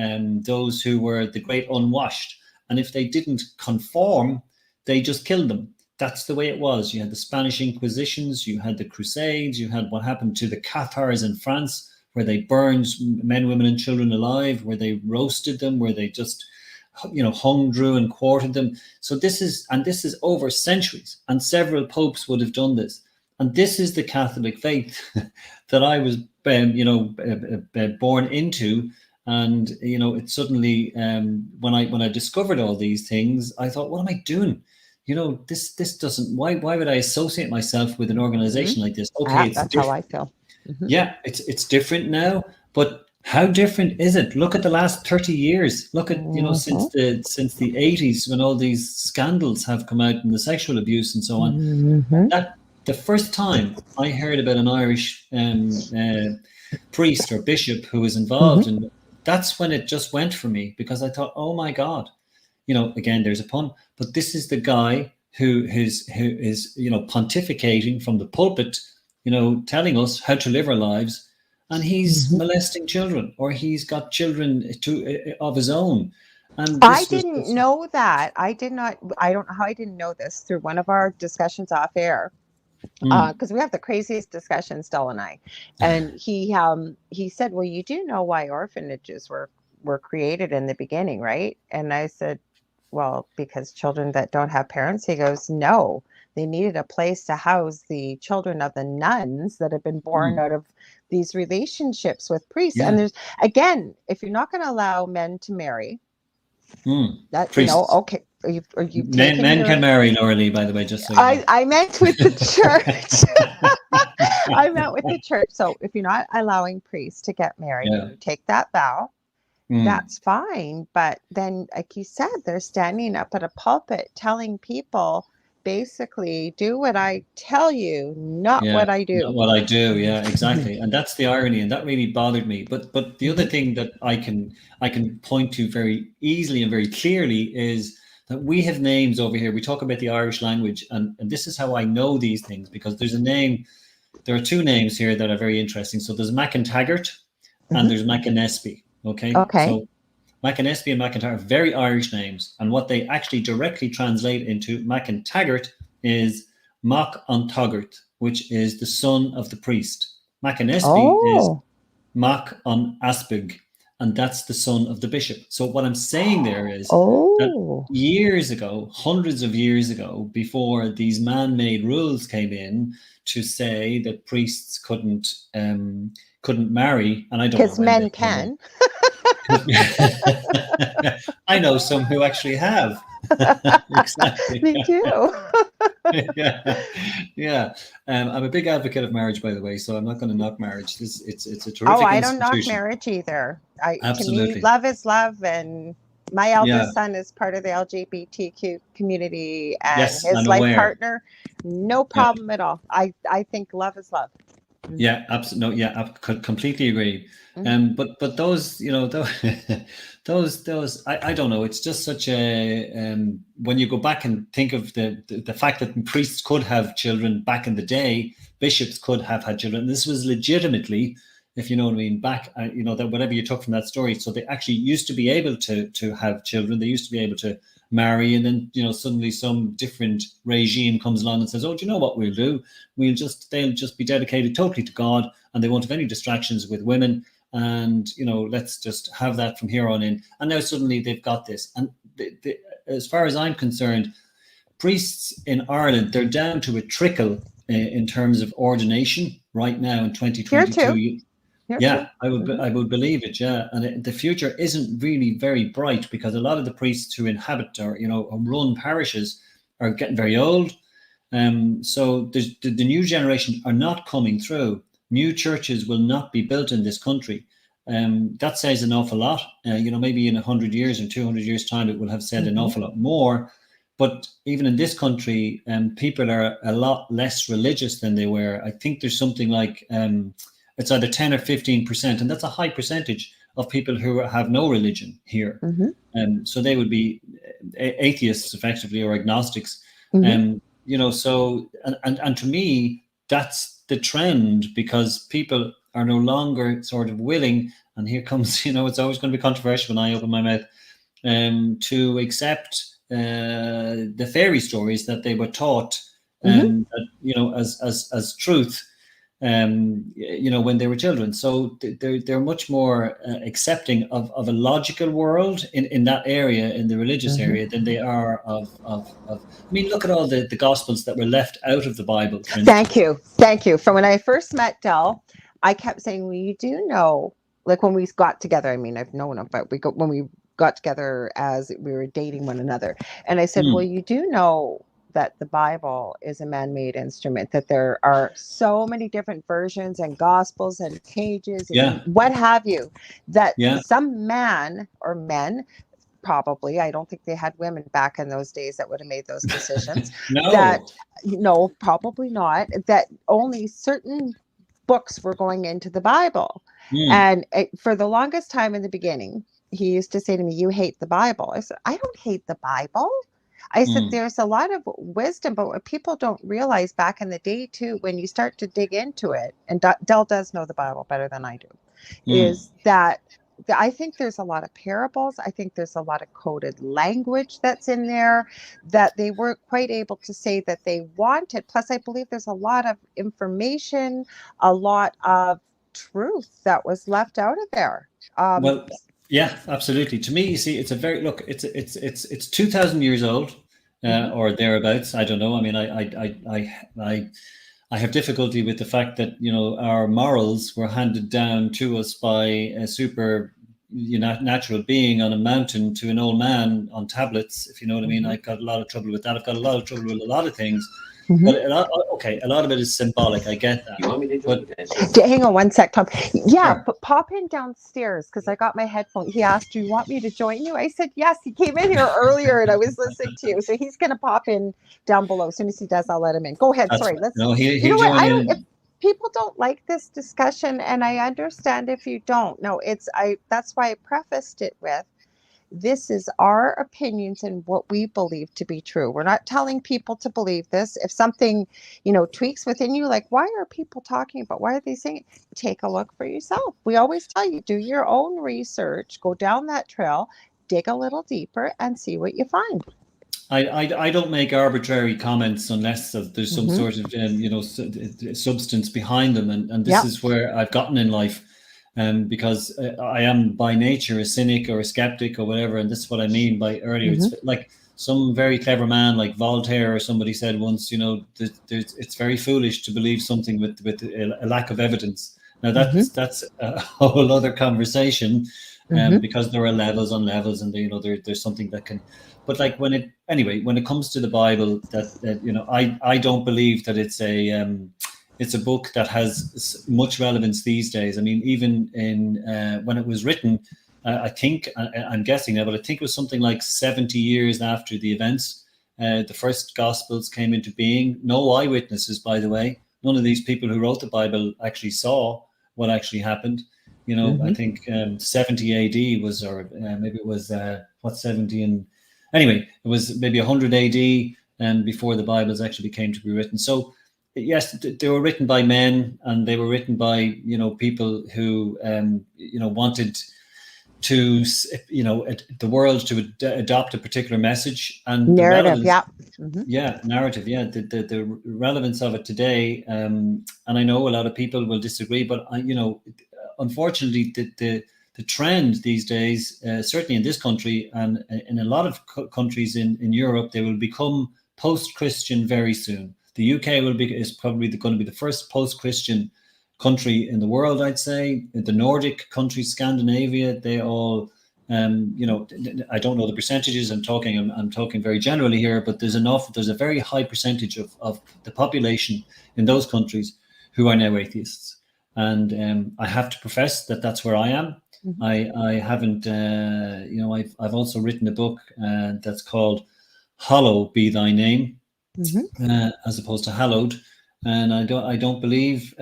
those who were the great unwashed, and if they didn't conform, they just killed them. That's the way it was. You had the Spanish Inquisitions, you had the Crusades, you had what happened to the Cathars in France, where they burned men, women, and children alive, where they roasted them, where they just, you know, hung, drew, and quartered them. So this is over centuries, and several popes would have done this. And this is the Catholic faith that I was, you know, born into. And you know, it suddenly, when I discovered all these things, I thought, what am I doing? You know, this doesn't. Why would I associate myself with an Hmm. organization like this? Okay, it's That's how different. I feel. Hmm. Yeah, it's different now, but how different is it? Look at the last 30 years. Look at, you know, Hmm. since the 80s, when all these scandals have come out and the sexual abuse and so on. Hmm. That the first time I heard about an Irish priest or bishop who was involved, Hmm. and that's when it just went for me, because I thought, oh my God, you know, again, there's a pun, but this is the guy who is, you know, pontificating from the pulpit, you know, telling us how to live our lives, and he's Hmm. molesting children, or he's got children of his own, And I this was didn't just, know that. I did not. I don't know how I didn't know this through one of our discussions off air. mm, Because we have the craziest discussion, Stella and I, and he said, "Well, you do know why orphanages were created in the beginning, right?" And I said, "Well, because children that don't have parents." He goes, "No, they needed a place to house the children of the nuns that have been born mm, out of these relationships with priests." And yeah, there's again, if you're not going to allow men to marry, that priests. okay, are you taken Men can your marry Lorilei, by the way, just so you know. I meant with the church. I meant with the church. So if you're not allowing priests to get married and Yeah. you take that vow, Mm. that's fine. But then, like you said, they're standing up at a pulpit telling people basically, do what I tell you, not Yeah, what I not do. what I do. Yeah, Mhm, exactly. And that's the irony, and that really bothered me. But the other mhm. thing that I can point to very easily and very clearly is that we have names over here. We talk about the Irish language, and this is how I know these things because there's a name. There are two names here that are very interesting. So there's MacIntaggart and Mhm. there's Macanesby. Okay, Okay. so Macanesby and MacIntyre are very Irish names, and what they actually directly translate into MacIntaggart is Mac an Taggart, which is the son of the priest. Macanesby is Oh. Mac an Aspig, and that's the son of the bishop. So what I'm saying there is that Oh. years ago, hundreds of years ago, before these man-made rules came in to say that priests couldn't marry, and I don't know Because when they men came in. can. I know some who actually have. Exactly. Me too. Yeah, yeah. I'm a big advocate of marriage, by the way, so I'm not going to knock marriage. It's a Oh, terrific I don't knock institution. marriage either. To me, Absolutely. love is love, and my Yeah. eldest son is part of the LGBTQ community, and Yes, his I'm life aware. partner, no Yeah. problem at all. I think love is love. Mhm, Yeah, absolutely. No, yeah, I could completely agree. mhm. But those, those, I don't know. It's just such a when you go back and think of the fact that priests could have children back in the day, bishops could have had children. This was legitimately, if you know what I mean, back, that whatever you took from that story. So they actually used to be able to have children. They used to be able to marry, and then suddenly some different regime comes along and says, "Oh, do you know what we'll do? They'll just be dedicated totally to God, and they won't have any distractions with women, and let's just have that from here on in." And now suddenly they've got this, and as far as I'm concerned, priests in Ireland, they're down to a trickle in terms of ordination right now in Here too. 2022. Here too. Yeah, I would Mhm, I would believe it. Yeah, and the future isn't really very bright because a lot of the priests who inhabit or run parishes are getting very old. So the new generation are not coming through. New churches will not be built in this country. That says an awful lot. Maybe in 100 years or 200 years time, it will have said an mhm, awful lot more. But even in this country, people are a lot less religious than they were. I think there's something like it's either 10 or 15%, and that's a high percentage of people who have no religion here. mhm, So they would be atheists effectively or agnostics. mhm. So and to me, that's the trend because people are no longer sort of willing, and here comes, it's always going to be controversial when I open my mouth, to accept the fairy stories that they were taught, Mhm. as truth, when they were children. So they're much more accepting of a logical world in that area, in the religious Mhm. area, than they are of. I mean, look at all the gospels that were left out of the Bible, for Thank instance. you. Thank you. From when I first met Dell, I kept saying, "Well, you do know," like when we got together. I mean, I've known him, but when we got together as we were dating one another, and I said, "Well, Mm, you do know that the Bible is a man-made instrument. That there are so many different versions and gospels and pages and yeah, what have you. That yeah, some man or men." Probably, I don't think they had women back in those days that would have made those decisions. no, That no, probably not. That only certain books were going into the Bible. mm, And for the longest time in the beginning, he used to say to me, "You hate the Bible." I said, "I don't hate the Bible." I said, mm, "There's a lot of wisdom, but what people don't realize back in the day, too, when you start to dig into it, and Dell does know the Bible better than I do, mm, is that I think there's a lot of parables. I think there's a lot of coded language that's in there that they weren't quite able to say that they wanted. Plus, I believe there's a lot of information, a lot of truth that was left out of there. Well, yeah, absolutely. To me, you see, it's a very look. It's 2,000 years old, Mhm. or thereabouts. I don't know. I mean, I have difficulty with the fact that our morals were handed down to us by a super natural being on a mountain to an old man on tablets. If you know what I mean. Mhm. I've got a lot of trouble with that. I've got a lot of trouble with a lot of things. Mhm. But a lot of it is symbolic. I get that. You want me to join But you? Hang on one sec, Tom. Yeah, sure. but pop in downstairs because I got my headphone. He asked, "Do you want me to join you?" I said, "Yes." He came in here earlier and I was listening to you, so he's going to pop in down below. As soon as he does, I'll let him in. Go ahead. That's Sorry. fine. Let's. No, You know he'll what? join I don't. If in. people don't like this discussion, and I understand if you don't. No, it's I. That's why I prefaced it with, this is our opinions and what we believe to be true. We're not telling people to believe this. If something, tweaks within you, like, why are people talking about, why are they saying it? Take a look for yourself. We always tell you, do your own research, go down that trail, dig a little deeper and see what you find. I don't make arbitrary comments unless there's some Mm-hmm. sort of substance behind them, and this Yep. is where I've gotten in life, because I am by nature a cynic or a skeptic or whatever, and this is what I mean by earlier. Mm-hmm. It's like some very clever man like Voltaire or somebody said once, it's very foolish to believe something with a lack of evidence. Now Mm-hmm. that's a whole other conversation, Mm-hmm. because there are levels on levels, and there's something that can. But like when it comes to the Bible, I don't believe that it's a book that has much relevance these days. I mean, even in when it was written, I think I'm guessing now, but I think it was something like 70 years after the events. The first Gospels came into being. No eyewitnesses, by the way. None of these people who wrote the Bible actually saw what actually happened. I Mm-hmm. think 70 AD was, or maybe it was 70 and anyway, it was maybe 100 AD, before the Bibles actually came to be written. So yes, they were written by men, and they were written by people who wanted to the world to adopt a particular message, and the Narrative. relevance. Yeah. Mm-hmm. Yeah, narrative. Yeah, the relevance of it today, and I know a lot of people will disagree, but unfortunately, the trend these days, certainly in this country and in a lot of countries in Europe, they will become post-Christian very soon. The UK is probably going to be the first post-Christian country in the world, I'd say. The Nordic countries, Scandinavia, they all, I don't know the percentages. I'm talking very generally here, but there's a very high percentage of the population in those countries who are now atheists. And I have to profess that that's where I am. Mm-hmm. I haven't, I've also written a book that's called "Hollow Be Thy Name," Mm-hmm. as opposed to hallowed. And I don't believe,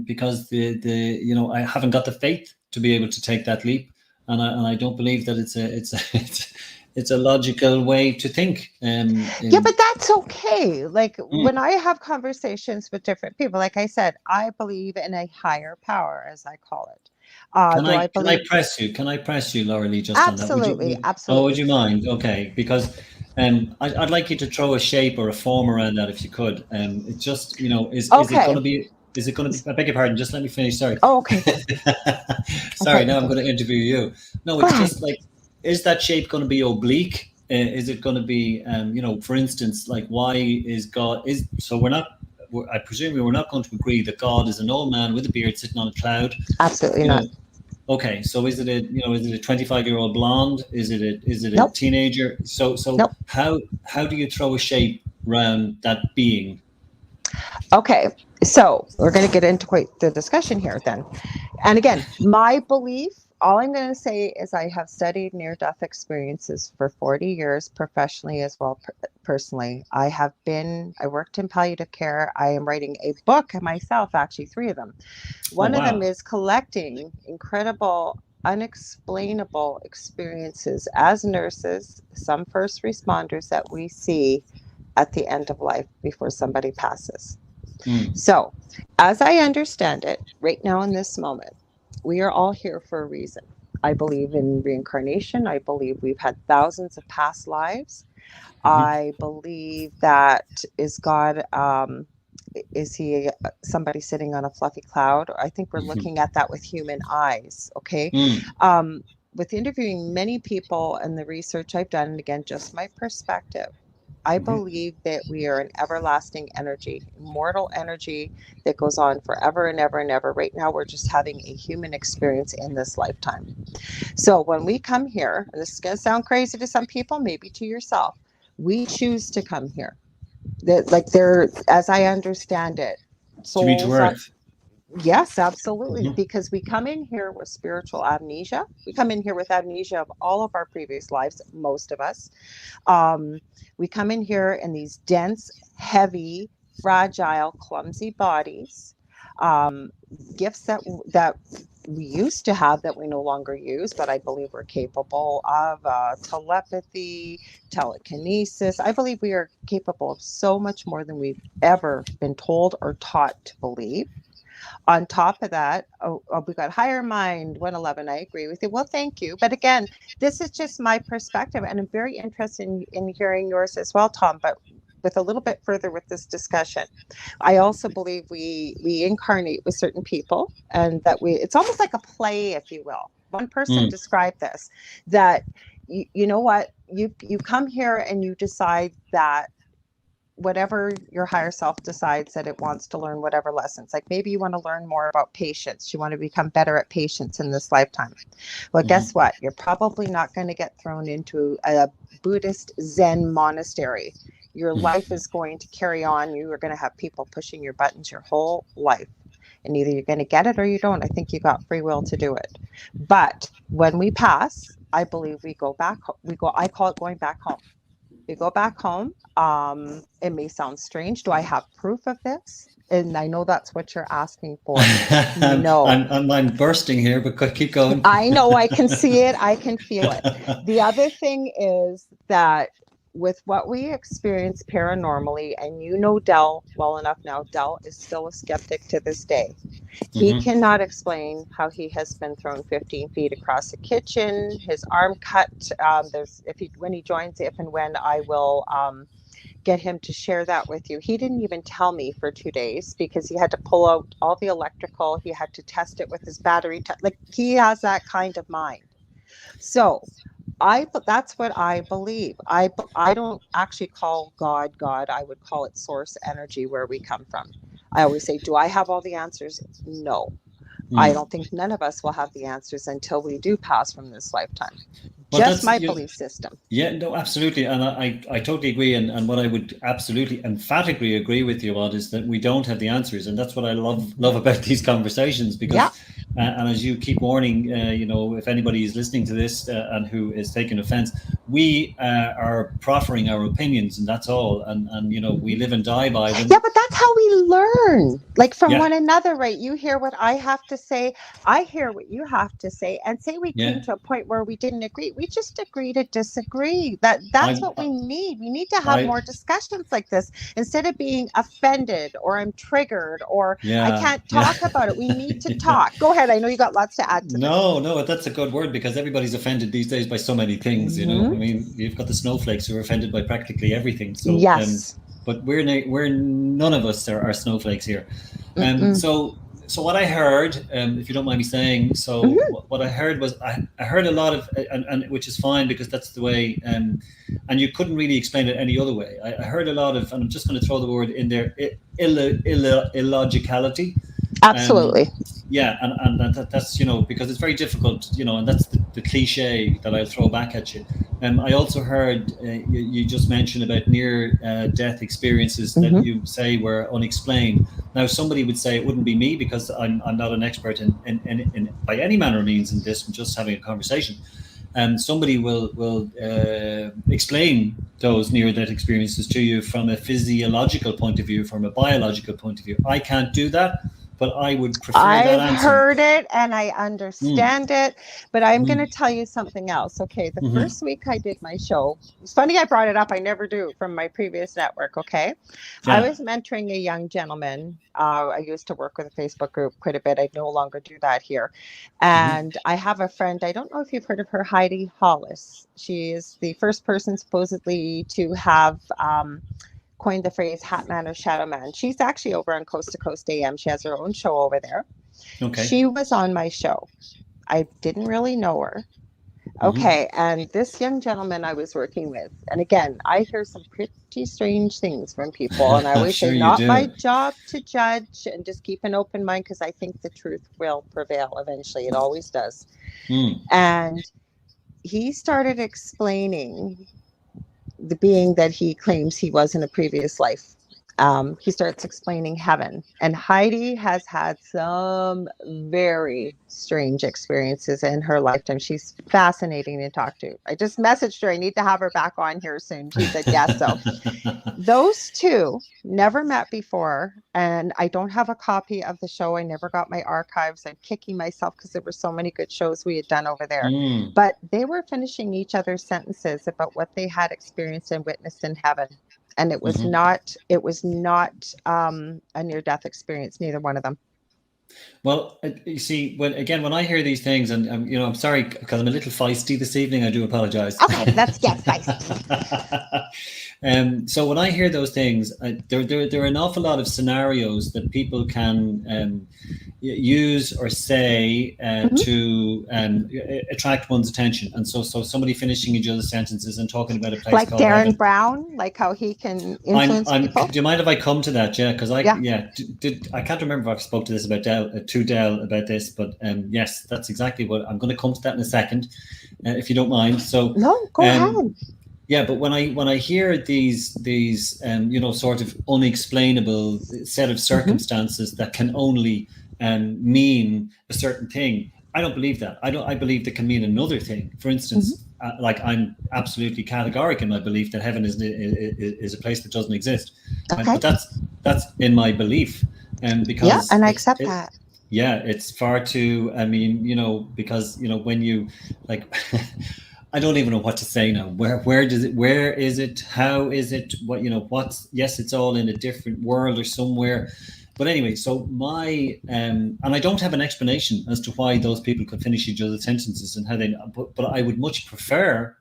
because I haven't got the faith to be able to take that leap, and I don't believe that it's a logical way to think. Yeah, but that's okay. Like Mm. when I have conversations with different people, like I said, I believe in a higher power, as I call it. Do I Can I believe? press you? Can I press you, Lorilei, just on that? Absolutely, Would absolutely. you mind? Okay, because I'd like you to throw a shape or a form around that if you could. It's just is it going Okay. to be? Is it going to be? I beg your pardon. Just let me finish. Sorry. Oh, okay. Sorry. Okay. Now I'm going to interview you. No, Go it's ahead. just like, is that shape going to be oblique? Is it going to be, for instance, like why is God is so I presume we're not going to agree that God is an old man with a beard sitting on a cloud. Absolutely You not. know, okay. So is it a 25-year-old blonde? Is it a Nope. teenager? So Nope. how do you throw a shape around that being? Okay. So we're going to get into quite the discussion here then. And again, my belief, all I'm going to say is I have studied near-death experiences for 40 years professionally as well personally. I worked in palliative care. I am writing a book myself, actually 3 of them. Oh One of them wow. is collecting incredible, unexplainable experiences as nurses, some first responders that we see at the end of life before somebody passes. Mm. So, as I understand it, right now in this moment, we are all here for a reason. I believe in reincarnation. I believe we've had thousands of past lives. Mhm. I believe that is God. Is he somebody sitting on a fluffy cloud? I think we're Mhm. looking at that with human eyes. Okay. Mm. With interviewing many people and the research I've done, and again, just my perspective, I Mhm. believe that we are an everlasting energy, immortal energy that goes on forever and ever and ever. Right now, we're just having a human experience in this lifetime. So when we come here, and this is going to sound crazy to some people, maybe to yourself, we choose to come here. That, like, there, as I understand it, Do you mean to souls are. Earth? Yes, absolutely. Mhm. Because we come in here with spiritual amnesia. We come in here with amnesia of all of our previous lives, most of us. Um, we come in here in these dense, heavy, fragile, clumsy bodies. Um, Gifts that we used to have that we no longer use, but I believe we're capable of telepathy, telekinesis. I believe we are capable of so much more than we've ever been told or taught to believe. On top of that, we got higher mind 111. I agree with you. Well, thank you. But again, this is just my perspective, and I'm very interested in hearing yours as well, Tom. But with a little bit further with this discussion, I also believe we incarnate with certain people, and that it's almost like a play, if you will. One person Mm. described this, that you know what, you come here and you decide that whatever your higher self decides that it wants to learn, whatever lessons, like maybe you want to learn more about patience, you want to become better at patience in this lifetime. Well, guess Mhm. what, you're probably not going to get thrown into a Buddhist Zen monastery. Your life is going to carry on. You are going to have people pushing your buttons your whole life, and either you're going to get it or you don't. I think you got free will to do it. But when we pass, I believe we go back, I call it going back home. We go back home. It may sound strange. Do I have proof of this? And I know that's what you're asking for. No. I'm bursting here, but keep going. I know, I can see it. I can feel it. The other thing is that with what we experience paranormally, and you know Dell well enough now, Dell is still a skeptic to this day. He Mhm. cannot explain how he has been thrown 15 feet across the kitchen, his arm cut. There's if he when he joins, if and when I will get him to share that with you. He didn't even tell me for 2 days because he had to pull out all the electrical. He had to test it with his battery. Like, he has that kind of mind. So that's what I believe. I don't actually call God God. I would call it source energy, where we come from. I always say, do I have all the answers? No. I Mm. don't think none of us will have the answers until we do pass from this lifetime. But Just that's my you. belief system. Yeah, no, absolutely. And I totally agree. And what I would absolutely emphatically agree with you on is that we don't have the answers. And that's what I love about these conversations, Yeah. because, and as you keep warning, if anybody is listening to this and who is taking offense, we are proffering our opinions, and that's all. And we live and die by Yeah, them. but that's how we learn, like, from Yeah, one another, right? You hear what I have to say, I hear what you have to say, and say we came yeah. to a point where we didn't agree. We just agree to disagree. That's I, what we need. We need to have I, more discussions like this instead of being offended or I'm triggered or I yeah, can't yeah. talk about it. We need to talk. Go ahead. I know you got lots to add to this. No, that's a good word, because everybody's offended these days by so many things. I Hmm. mean, you've got the snowflakes who are offended by practically everything. So, Yes. but we're none of us are snowflakes here. Mm-mm. So what I heard, if you don't mind me saying, so Hmm. what I heard was I heard a lot of, and which is fine, because that's the way, and you couldn't really explain it any other way. I heard a lot of, and I'm just going to throw the word in there, illogicality. Um, Absolutely. yeah, and that's because it's very difficult, and that's the cliche that I'll throw back at you. I also heard you just mentioned about near death experiences that Hmm. you say were unexplained. Now, somebody would say it wouldn't be me, because I'm not an expert in by any manner of means in this. I'm just having a conversation, and somebody will explain those near death experiences to you from a physiological point of view, from a biological point of view. I can't do that. but I would prefer that I've answer. heard it and I understand it, but I'm going to tell you something else. Okay, the first week I did my show, it's funny I brought it up. I never do from my previous network. Okay, I was mentoring a young gentleman. I used to work with a Facebook group quite a bit. I no longer do that here. And I have a friend, I don't know if you've heard of her, Heidi Hollis. She is the first person supposedly to have coined the phrase Hat Man or Shadow Man. She's actually over on Coast to Coast AM. She has her own show over there. Okay. She was on my show. I didn't really know her. Okay, and this young gentleman I was working with, and again, I hear some pretty strange things from people, and I always Sure say, you not do. my job to judge, and just keep an open mind, because I think the truth will prevail eventually. It always does. And he started explaining the being that he claims he was in a previous life. He starts explaining heaven, and Heidi has had some very strange experiences in her lifetime. She's fascinating to talk to. I just messaged her. I need to have her back on here soon. She said yes. So those two never met before, and I don't have a copy of the show. I never got my archives. I'm kicking myself because there were so many good shows we had done over there. But they were finishing each other's sentences about what they had experienced and witnessed in heaven. And it was not a near-death experience, neither one of them. Well, you see, when I hear these things, and I'm sorry because I'm a little feisty this evening. I do apologize. Okay, let's get feisty. So when I hear those things, there are an awful lot of scenarios that people can use or say to attract one's attention. And so somebody finishing each other's sentences and talking about a place like called Darren heaven. Brown, like how he can influence people. Do you mind if I come to that? Yeah, because I can't remember if I've spoke to this about Del about this, but yes, that's exactly what I'm going to come to that in a second, if you don't mind. So no, go ahead. Yeah, but when I hear these sort of unexplainable set of circumstances that can only mean a certain thing, I don't believe that. I believe that can mean another thing. For instance, like I'm absolutely categoric in my belief that heaven is a place that doesn't exist. Okay. But that's in my belief, because and I accept that. Yeah, it's far too. I mean, because when you like. I don't even know what to say now. Where is it? How is it? What, yes, it's all in a different world or somewhere. But anyway, so my, and I don't have an explanation as to why those people could finish each other's sentences and how they, but I would much prefer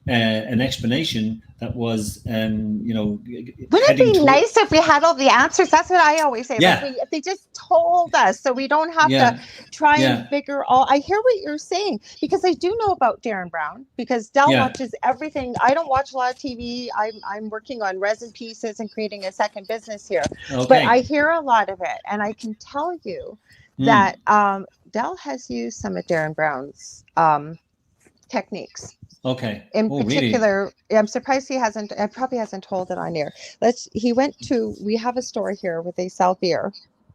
an explanation that was, wouldn't it be nice if we had all the answers? That's what I always say. Yeah. Like if they just told us, so we don't have to try and figure all. I hear what you're saying, because I do know about Darren Brown, because Del watches everything. I don't watch a lot of TV. I'm working on resin pieces and creating a second business here, but I hear a lot of it, and I can tell you that Del has used some of Darren Brown's techniques. Okay. In particular, really? I'm surprised he probably hasn't told it on air. We have a store here where they sell beer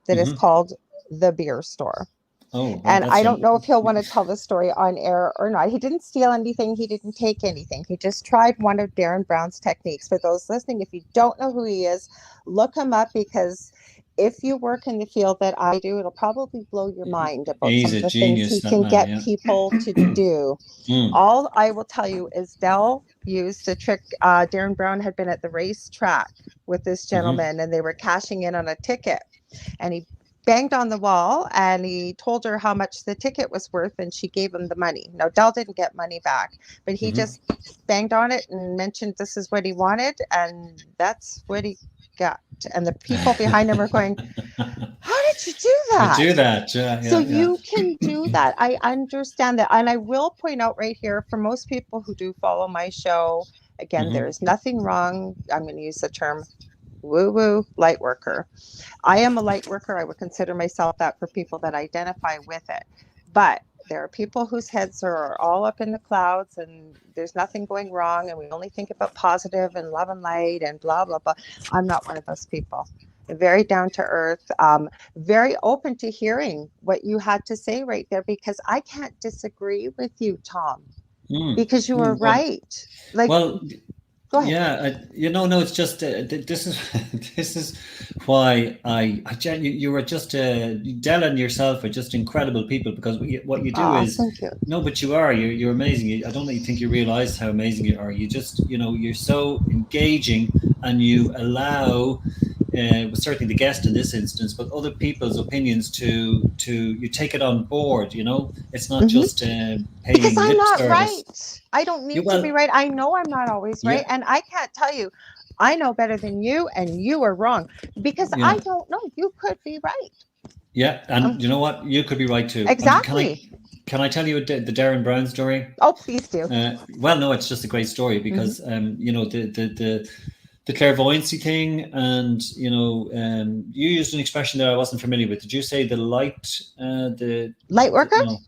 that is called The Beer Store. Oh, and I don't know if he'll want to tell the story on air or not. He didn't steal anything. He didn't take anything. He just tried one of Darren Brown's techniques. For those listening, if you don't know who he is, look him up, because if you work in the field that I do, it'll probably blow your mind about some of the things he can get people to do. All I will tell you is Del used a trick. Darren Brown had been at the racetrack with this gentleman, and they were cashing in on a ticket, and he banged on the wall and he told her how much the ticket was worth, and she gave him the money. Now, Del didn't get money back, but he just banged on it and mentioned this is what he wanted, and that's what he got. And the people behind him are going, how did you do that? You do that. You can do that. I understand that. And I will point out right here, for most people who do follow my show, again, there is nothing wrong. I'm going to use the term woo-woo light worker. I am a light worker. I would consider myself that for people that identify with it. But there are people whose heads are all up in the clouds and there's nothing going wrong, and we only think about positive and love and light and blah, blah, blah. I'm not one of those people. Very down to earth, very open to hearing what you had to say right there, because I can't disagree with you, Tom, because you were right. Go ahead. Yeah, no, it's just this is this is why you were just Della and yourself are just incredible people, because what you do is thank you. no, but you're amazing. I don't think you realize how amazing you are. You just you're so engaging, and you allow. Certainly the guest in this instance, but other people's opinions to you take it on board. It's not just paying because I'm lip not service. right. I don't need to be right. I know I'm not always right, and I can't tell you. I know better than you, and you are wrong, because I don't know. You could be right. Yeah, and you know what? You could be right too. Exactly. Can I tell you the Darren Brown story? Oh, please do. Well, no, it's just a great story because the clairvoyancy thing, and you used an expression that I wasn't familiar with. Did you say the light worker? No.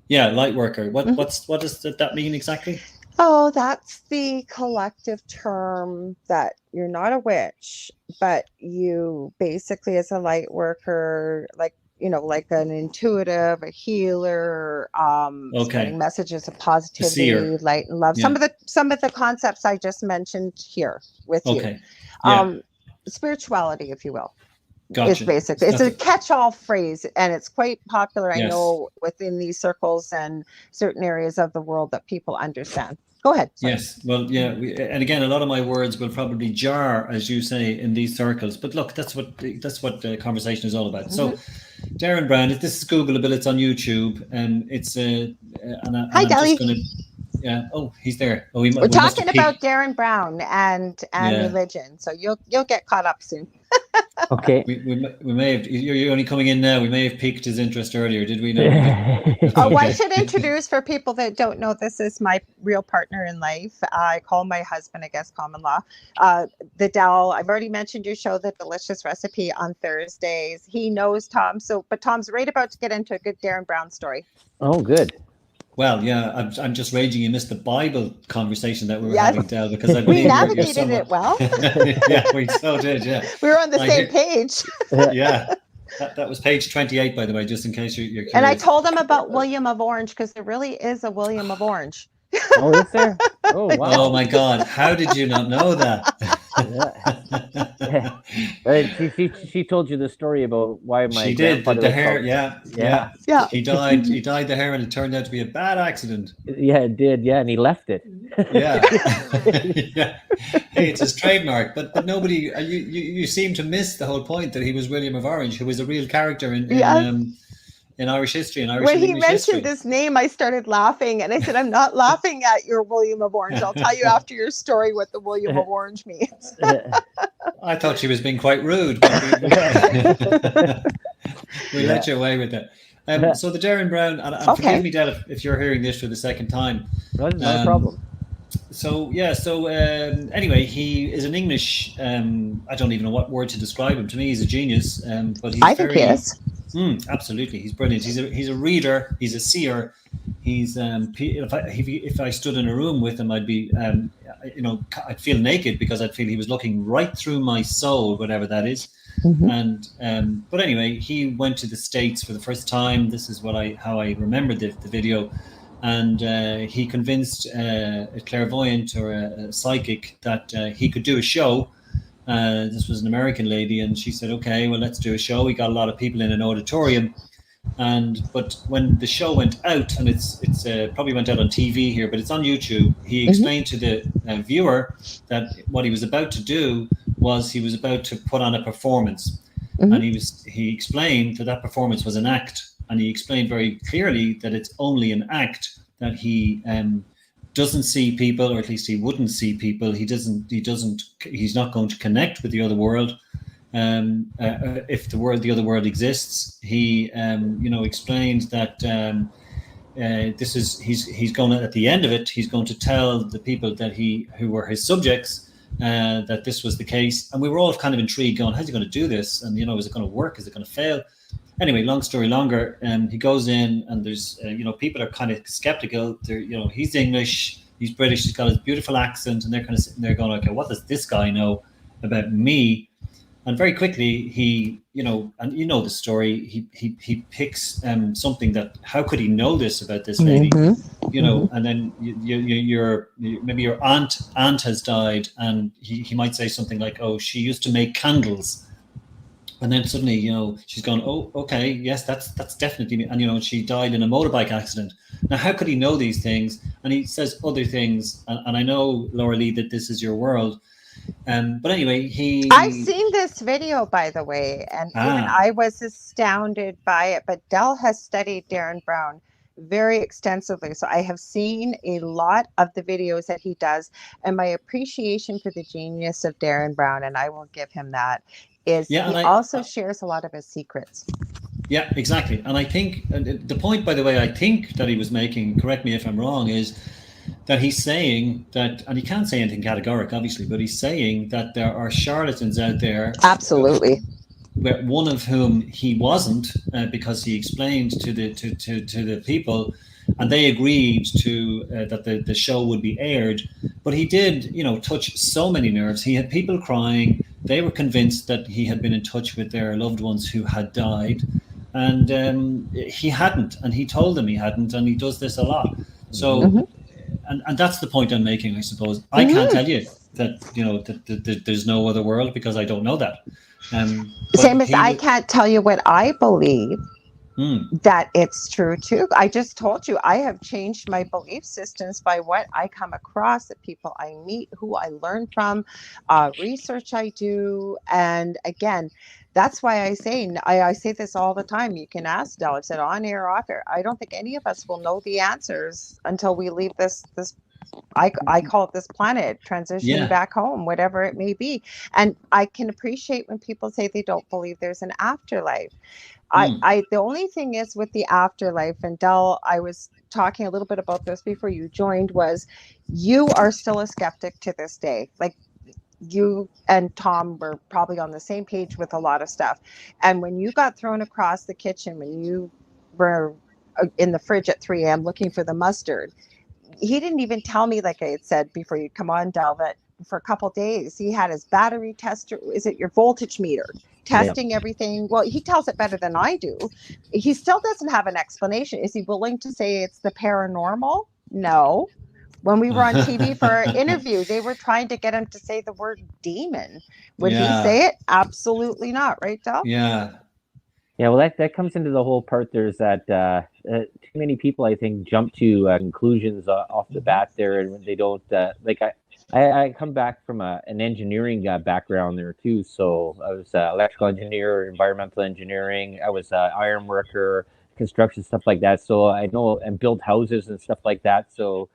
Yeah, light worker. What does that mean exactly? Oh, that's the collective term that you're not a witch, but you basically, as a light worker, like an intuitive, a healer, spreading messages of positivity, light and love. Yeah. Some of the concepts I just mentioned here with you. Yeah. Spirituality, if you will. Gotcha. It's basically it's a catch-all phrase, and it's quite popular. I know within these circles and certain areas of the world that people understand. Go ahead. Sorry. Yes. Well, yeah. And again, a lot of my words will probably jar, as you say, in these circles. But look, that's what the conversation is all about. So, Darren Brown, this is Googleable. It's on YouTube, and it's Hi, Deli. Yeah. Oh, he's there. Oh, we're talking about Darren Brown and religion. So you'll get caught up soon. Okay. We may have. You're only coming in now. We may have piqued his interest earlier. Did we know? I should introduce, for people that don't know, this is my real partner in life. I call my husband, I guess, common law. The Dell. I've already mentioned your show, The Delicious Recipe, on Thursdays. He knows Tom. But Tom's right about to get into a good Darren Brown story. Oh, good. Well, yeah, I'm just raging you missed the Bible conversation that we were having, Del, because I believe we navigated it well. Yeah, we so did. Yeah, we were on the same page. Yeah, that was page 28, by the way, just in case you're curious. And I told him about William of Orange, because there really is a William of Orange. Oh, is there? Oh, wow. Oh my God, how did you not know that? She told you the story about why my she did the hair. Yeah. He dyed the hair, and it turned out to be a bad accident. Yeah, it did. Yeah, and he left it. Yeah. Yeah. Hey, it's his trademark, but nobody. You seem to miss the whole point that he was William of Orange, who was a real character in Irish history and Irish when he mentioned history. This name, I started laughing, and I said, "I'm not laughing at your William of Orange. I'll tell you after your story what the William of Orange means." I thought she was being quite rude, but we let you away with that. So the Darren Brown, and forgive me, Dad, if you're hearing this for the second time. No problem. So anyway, he is an English. I don't even know what word to describe him. To me, he's a genius. But I think he is. Absolutely, he's brilliant. He's a reader. He's a seer. He's if I stood in a room with him, I'd be I'd feel naked, because I'd feel he was looking right through my soul, whatever that is. And but anyway, he went to the States for the first time. This is how I remembered the video. And he convinced a clairvoyant or a psychic that he could do a show. This was an American lady, and she said, "Okay, well, let's do a show." We got a lot of people in an auditorium, but when the show went out, and it's probably went out on TV here, but it's on YouTube. He explained to the viewer that what he was about to do was he was about to put on a performance, and he explained that performance was an act. And he explained very clearly that it's only an act, that he doesn't see people, or at least he wouldn't see people. He's not going to connect with the other world. If the other world exists, he explained that he's going to, at the end of it, he's going to tell the people who were his subjects that this was the case. And we were all kind of intrigued, going, how's he going to do this? And is it going to work? Is it going to fail? Anyway, long story longer, he goes in, and there's people are kind of skeptical. He's English, he's British, he's got his beautiful accent, and they're kind of sitting there going, okay, what does this guy know about me? And very quickly, he, and you know the story. He picks something that, how could he know this about this lady? And then maybe your aunt has died, and he might say something like, "Oh, she used to make candles." And then suddenly, she's gone, "Oh, okay, yes, that's definitely me." And she died in a motorbike accident. Now, how could he know these things? And he says other things. And I know, Lorilei, that this is your world. But anyway, I've seen this video, by the way, and even I was astounded by it. But Del has studied Darren Brown very extensively, so I have seen a lot of the videos that he does, and my appreciation for the genius of Darren Brown, and I will give him that, is he also shares a lot of his secrets. Yeah, exactly. And I think the point, by the way, I think that he was making, correct me if I'm wrong, is that he's saying that, and he can't say anything categoric, obviously, but he's saying that there are charlatans out there. Absolutely. One of whom he wasn't, because he explained to the people, and they agreed to that the show would be aired. But he did, touch so many nerves. He had people crying. They were convinced that he had been in touch with their loved ones who had died, and he hadn't. And he told them he hadn't, and he does this a lot. So, and that's the point I'm making, I suppose. I can't tell you that that there's no other world, because I don't know that. Same as I can't tell you what I believe that it's true too. I just told you I have changed my belief systems by what I come across, the people I meet, who I learn from, research I do. And again, that's why I say this all the time. You can ask Del. I've said on air, off air. I don't think any of us will know the answers until we leave this I call it this planet, transitioning back home, whatever it may be. And I can appreciate when people say they don't believe there's an afterlife. The only thing is with the afterlife, and Del, I was talking a little bit about this before you joined, was you are still a skeptic to this day. Like, you and Tom were probably on the same page with a lot of stuff. And when you got thrown across the kitchen, when you were in the fridge at 3 a.m. looking for the mustard, he didn't even tell me, like I had said before you come on, Del, that for a couple of days he had his battery tester, is it your voltage meter, testing everything. Well, he tells it better than I do. He still doesn't have an explanation. Is he willing to say it's the paranormal? No. When we were on TV for our interview, they were trying to get him to say the word demon. Would he say it? Absolutely not. Right, Del? Yeah, well, that comes into the whole part. There's that too many people, I think, jump to conclusions off the bat there, and they don't I come back from an engineering background there too. So I was electrical engineer, environmental engineering. I was iron worker, construction, stuff like that. So I know and build houses and stuff like that. So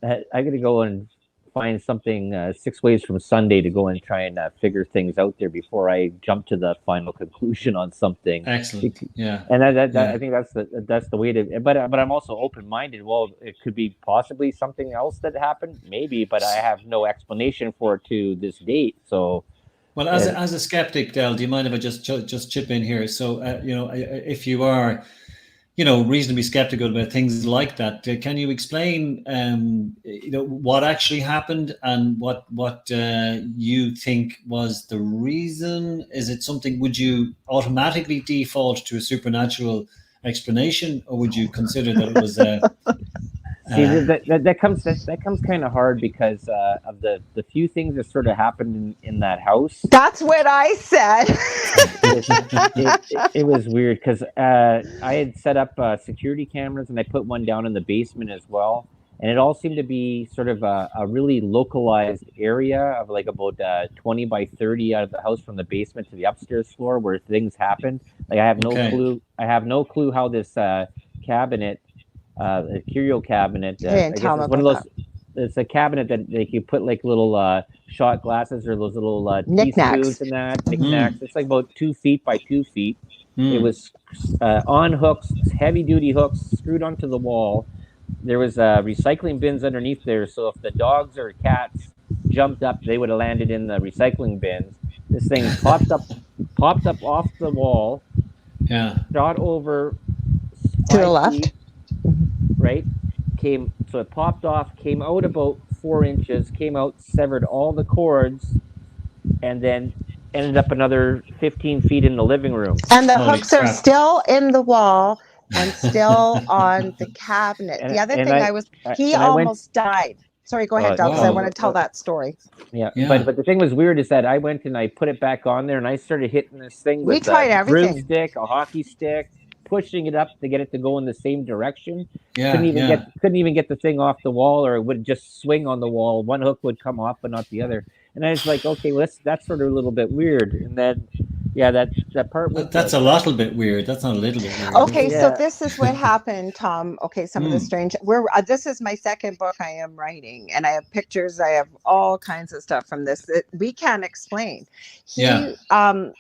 I got to go and find something 6 ways from Sunday to go and try and figure things out there before I jump to the final conclusion on something. Excellent. Yeah. And I think that's the way to. But I'm also open-minded. Well, it could be possibly something else that happened, maybe, but I have no explanation for it to this date. So. Well, as a skeptic, Del, do you mind if I just chip in here? So, if you are, reasonably skeptical about things like that, can you explain, what actually happened and what you think was the reason? Is it something? Would you automatically default to a supernatural explanation, or would you consider that it was? See, that comes kind of hard because of the few things that sort of happened in that house. That's what I said. It was weird because I had set up security cameras, and I put one down in the basement as well. And it all seemed to be sort of a really localized area of like about 20 by 30 out of the house from the basement to the upstairs floor where things happened. Like I have no clue. I have no clue how this cabinet. A curio cabinet. I guess it's one of those. It's a cabinet that you put like little shot glasses or those little teaspoons and that knickknacks. It's like about 2 feet by 2 feet. It was on hooks, heavy duty hooks, screwed onto the wall. There was recycling bins underneath there, so if the dogs or cats jumped up, they would have landed in the recycling bins. This thing popped up off the wall. Yeah. Shot over to the left. Feet, right, so it popped off, came out about 4 inches, came out, severed all the cords, and then ended up another 15 feet in the living room. And the Holy hooks are crap. still in the wall and still on the cabinet. The other thing he I went. almost died. Sorry, go ahead, Del, because I want to tell that story. Yeah, Yeah. but the thing was weird is that I went and I put it back on there and I started hitting this thing We with tried a everything. broomstick, a hockey stick, pushing it up to get it to go in the same direction. Yeah. Couldn't even get the thing off the wall, or it would just swing on the wall. One hook would come off, but not the other. And I was like, okay, well, that's sort of a little bit weird. And then, yeah, that part with That's a little bit weird. That's not a little bit weird. Okay, Yeah. so this is what happened, Tom. Okay, some of the strange. This is my second book I am writing, and I have pictures. I have all kinds of stuff from this that we can't explain. I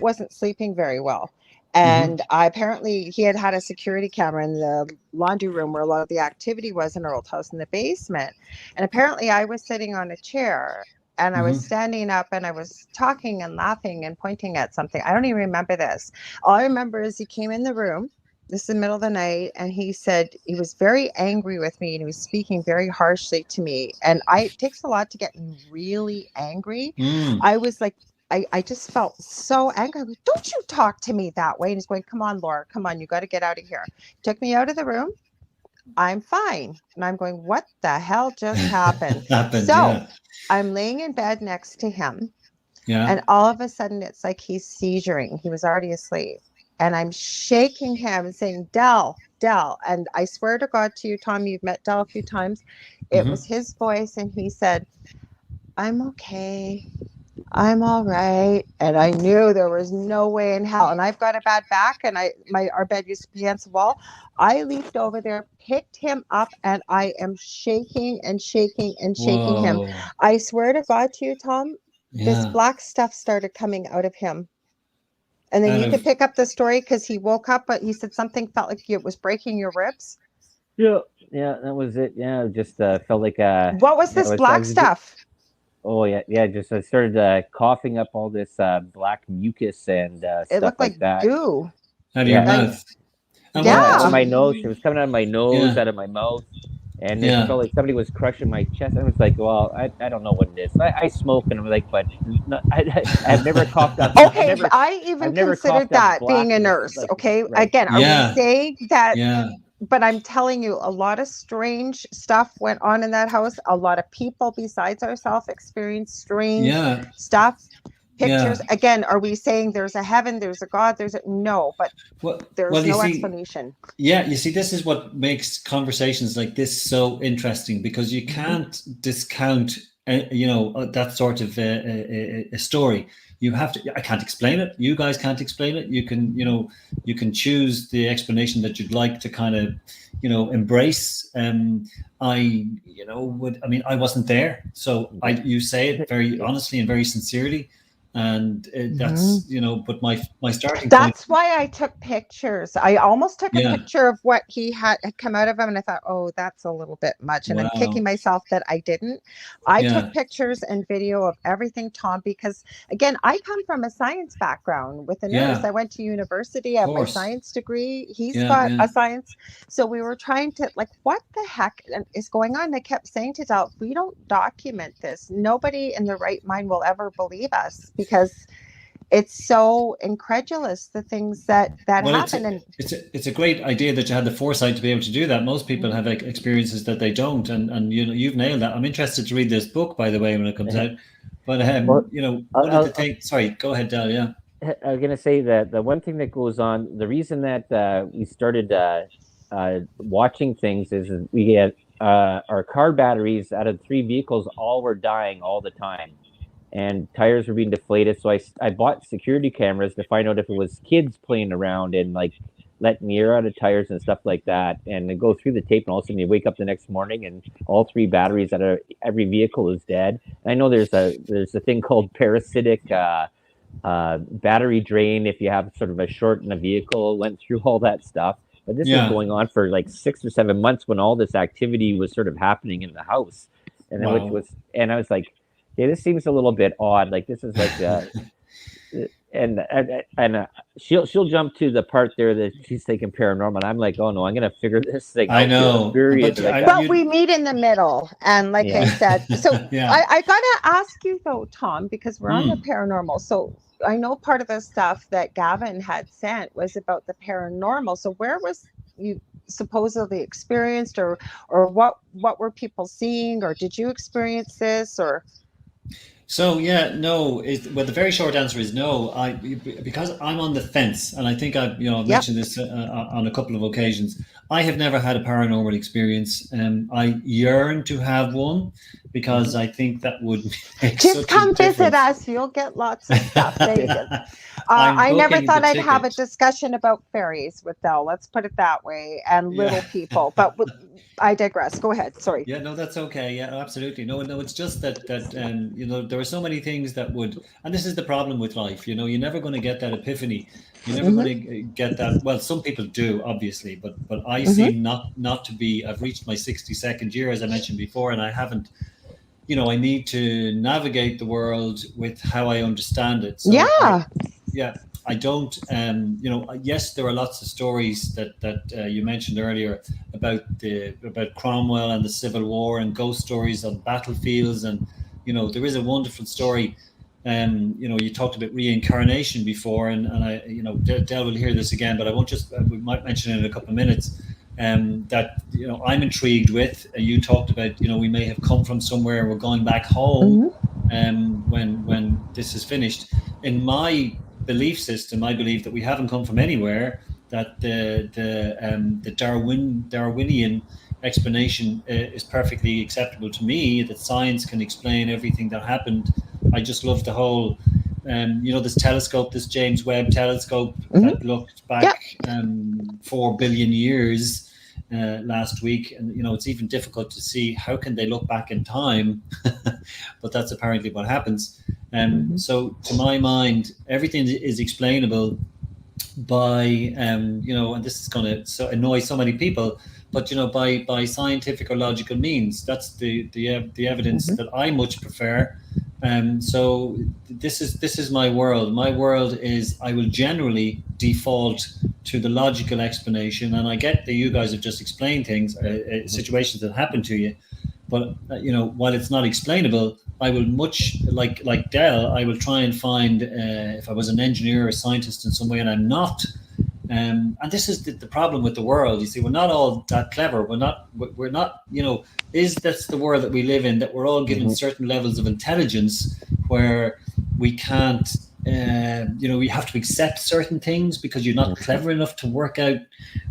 wasn't sleeping very well, and apparently he had a security camera in the laundry room where a lot of the activity was in our old house in the basement, and apparently I was sitting on a chair. And I was standing up and I was talking and laughing and pointing at something. I don't even remember this. All I remember is he came in the room. This is the middle of the night. And he said he was very angry with me and he was speaking very harshly to me. And it takes a lot to get me really angry. I was like, I just felt so angry. I was, don't you talk to me that way. And he's going, come on, Laura, come on. You got to get out of here. Took me out of the room. I'm fine. And I'm going, what the hell just happened? I'm laying in bed next to him. Yeah. And all of a sudden it's like he's seizuring. He was already asleep. And I'm shaking him and saying, Del. And I swear to God to you, Tom, you've met Del a few times. It was his voice. And he said, I'm okay. I'm all right. And I knew there was no way in hell. And I've got a bad back and our bed used to be against the wall. I leaped over there, picked him up, and I am shaking and shaking and shaking him. I swear to God to you, Tom, this black stuff started coming out of him. And then you can pick up the story because he woke up, but he said something felt like it was breaking your ribs. Yeah, that was it. Yeah, it just felt like what was this black stuff? Just I started coughing up all this black mucus and stuff it looked like that. Goo. Out of your mouth. Out of my nose. It was coming out of my nose, out of my mouth. And it felt like somebody was crushing my chest. I was like, well, I don't know what it is. I smoke, and I'm like, but I've never coughed up. Okay, I even considered that being a nurse. Like, okay, right. Again, are we saying that? Yeah. But I'm telling you, a lot of strange stuff went on in that house. A lot of people besides ourselves experienced strange stuff. Pictures. Again, are we saying there's a heaven, there's a God, no, but there's no explanation. Yeah, you see, this is what makes conversations like this so interesting, because you can't discount, that sort of a story. You have to. I can't explain it. You guys can't explain it. You can choose the explanation that you'd like to kind of, embrace. I wasn't there, so you say it very honestly and very sincerely. And that's, but my starting that's point. Why I took pictures. I almost took a picture of what he had come out of him. And I thought, oh, that's a little bit much. And I'm kicking myself that I didn't. I took pictures and video of everything, Tom, because again, I come from a science background with a nurse. I went to university. I have my science degree. He's got a science. So we were trying to what the heck is going on? I kept saying to Del, we don't document this. Nobody in their right mind will ever believe us. Because it's so incredulous, the things that happen. It's a great idea that you had the foresight to be able to do that. Most people have experiences that they don't, and you've nailed that. I'm interested to read this book, by the way, when it comes out. But one of the things. Sorry, go ahead, Del. Yeah, I was gonna say that the one thing that goes on, the reason that we started watching things is we had our car batteries out of 3 vehicles all were dying all the time. And tires were being deflated. So I bought security cameras to find out if it was kids playing around and letting the air out of tires and stuff like that. And then go through the tape, and all of a sudden you wake up the next morning and all 3 batteries out of every vehicle is dead. And I know there's a thing called parasitic battery drain if you have sort of a short in a vehicle. Went through all that stuff. But this is going on for 6 or 7 months when all this activity was sort of happening in the house. And I was like, yeah, this seems a little bit odd. This is and she'll jump to the part there that she's thinking paranormal. And I'm like, oh no, I'm gonna figure this thing I out. know, Period. but But we meet in the middle. And like I said, so yeah. I gotta ask you though, Tom, because we're on the paranormal. So I know part of the stuff that Gavin had sent was about the paranormal. So where was you supposedly experienced, or what were people seeing, or did you experience this, or? So yeah, no. Well, the very short answer is no. Because I'm on the fence, and I think I've mentioned this on a couple of occasions. I have never had a paranormal experience. I yearn to have one because I think that would make just come visit difference. us. You'll get lots of stuff. I never thought I'd have a discussion about fairies with Del. Let's put it that way, and little people. But I digress. Go ahead. Sorry. Yeah, no, that's okay. Yeah, absolutely. No, it's just that there are so many things that would, and this is the problem with life. You're never going to get that epiphany. You're never going to get that. Well, some people do, obviously, but I seem not to be. I've reached my 62nd year, as I mentioned before, and I haven't. I need to navigate the world with how I understand it. So I don't. Yes, there are lots of stories that you mentioned earlier about Cromwell and the Civil War, and ghost stories on battlefields, and there is a wonderful story. You talked about reincarnation before, and I, Del will hear this again, but I won't we might mention it in a couple of minutes. That I'm intrigued with. You talked about we may have come from somewhere and we're going back home. When this is finished, in my belief system, I believe that we haven't come from anywhere. That the Darwinian explanation is perfectly acceptable to me. That science can explain everything that happened. I just love the whole. This telescope, this James Webb telescope that looked back 4 billion years last week, and it's even difficult to see how can they look back in time, but that's apparently what happens. So to my mind, everything is explainable by and this is going to annoy so many people, but by scientific or logical means. That's the evidence that I much prefer. So this is my world. My world is I will generally default to the logical explanation, and I get that you guys have just explained things, situations that happen to you, but while it's not explainable, I will much like Del. I will try and find if I was an engineer or a scientist in some way, and I'm not. And this is the problem with the world. You see, we're not all that clever. We're not. That's the world that we live in, that we're all given certain levels of intelligence where we can't. We have to accept certain things because you're not clever enough to work out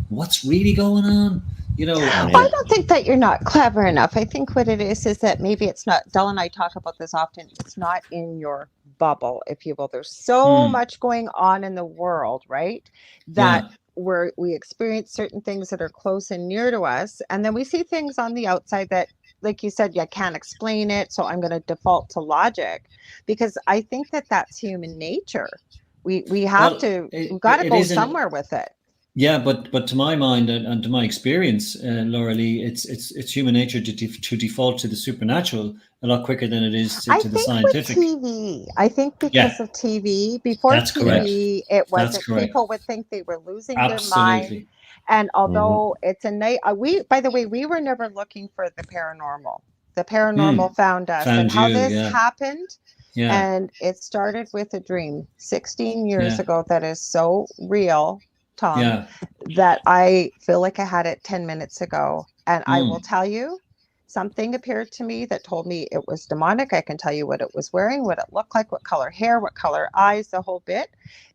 what's really going on. I don't think that you're not clever enough. I think what it is that maybe it's not. Del and I talk about this often. It's not in your bubble, if you will. There's so much going on in the world, right? That we experience certain things that are close and near to us, and then we see things on the outside that, like you said, you can't explain it. So I'm going to default to logic, because I think that that's human nature. We've got to go somewhere with it. Yeah, but to my mind and to my experience, Lorilei, it's human nature to default to the supernatural a lot quicker than it is to the scientific. With TV, I think because of TV, before That's TV, correct. It wasn't. People would think they were losing their mind. And although it's by the way, we were never looking for the paranormal. The paranormal found us, and how this happened. Yeah. And it started with a dream 16 years ago that is so real, Tom, that I feel like I had it 10 minutes ago. And I will tell you, something appeared to me that told me it was demonic. I can tell you what it was wearing, what it looked like, what color hair, what color eyes, the whole bit.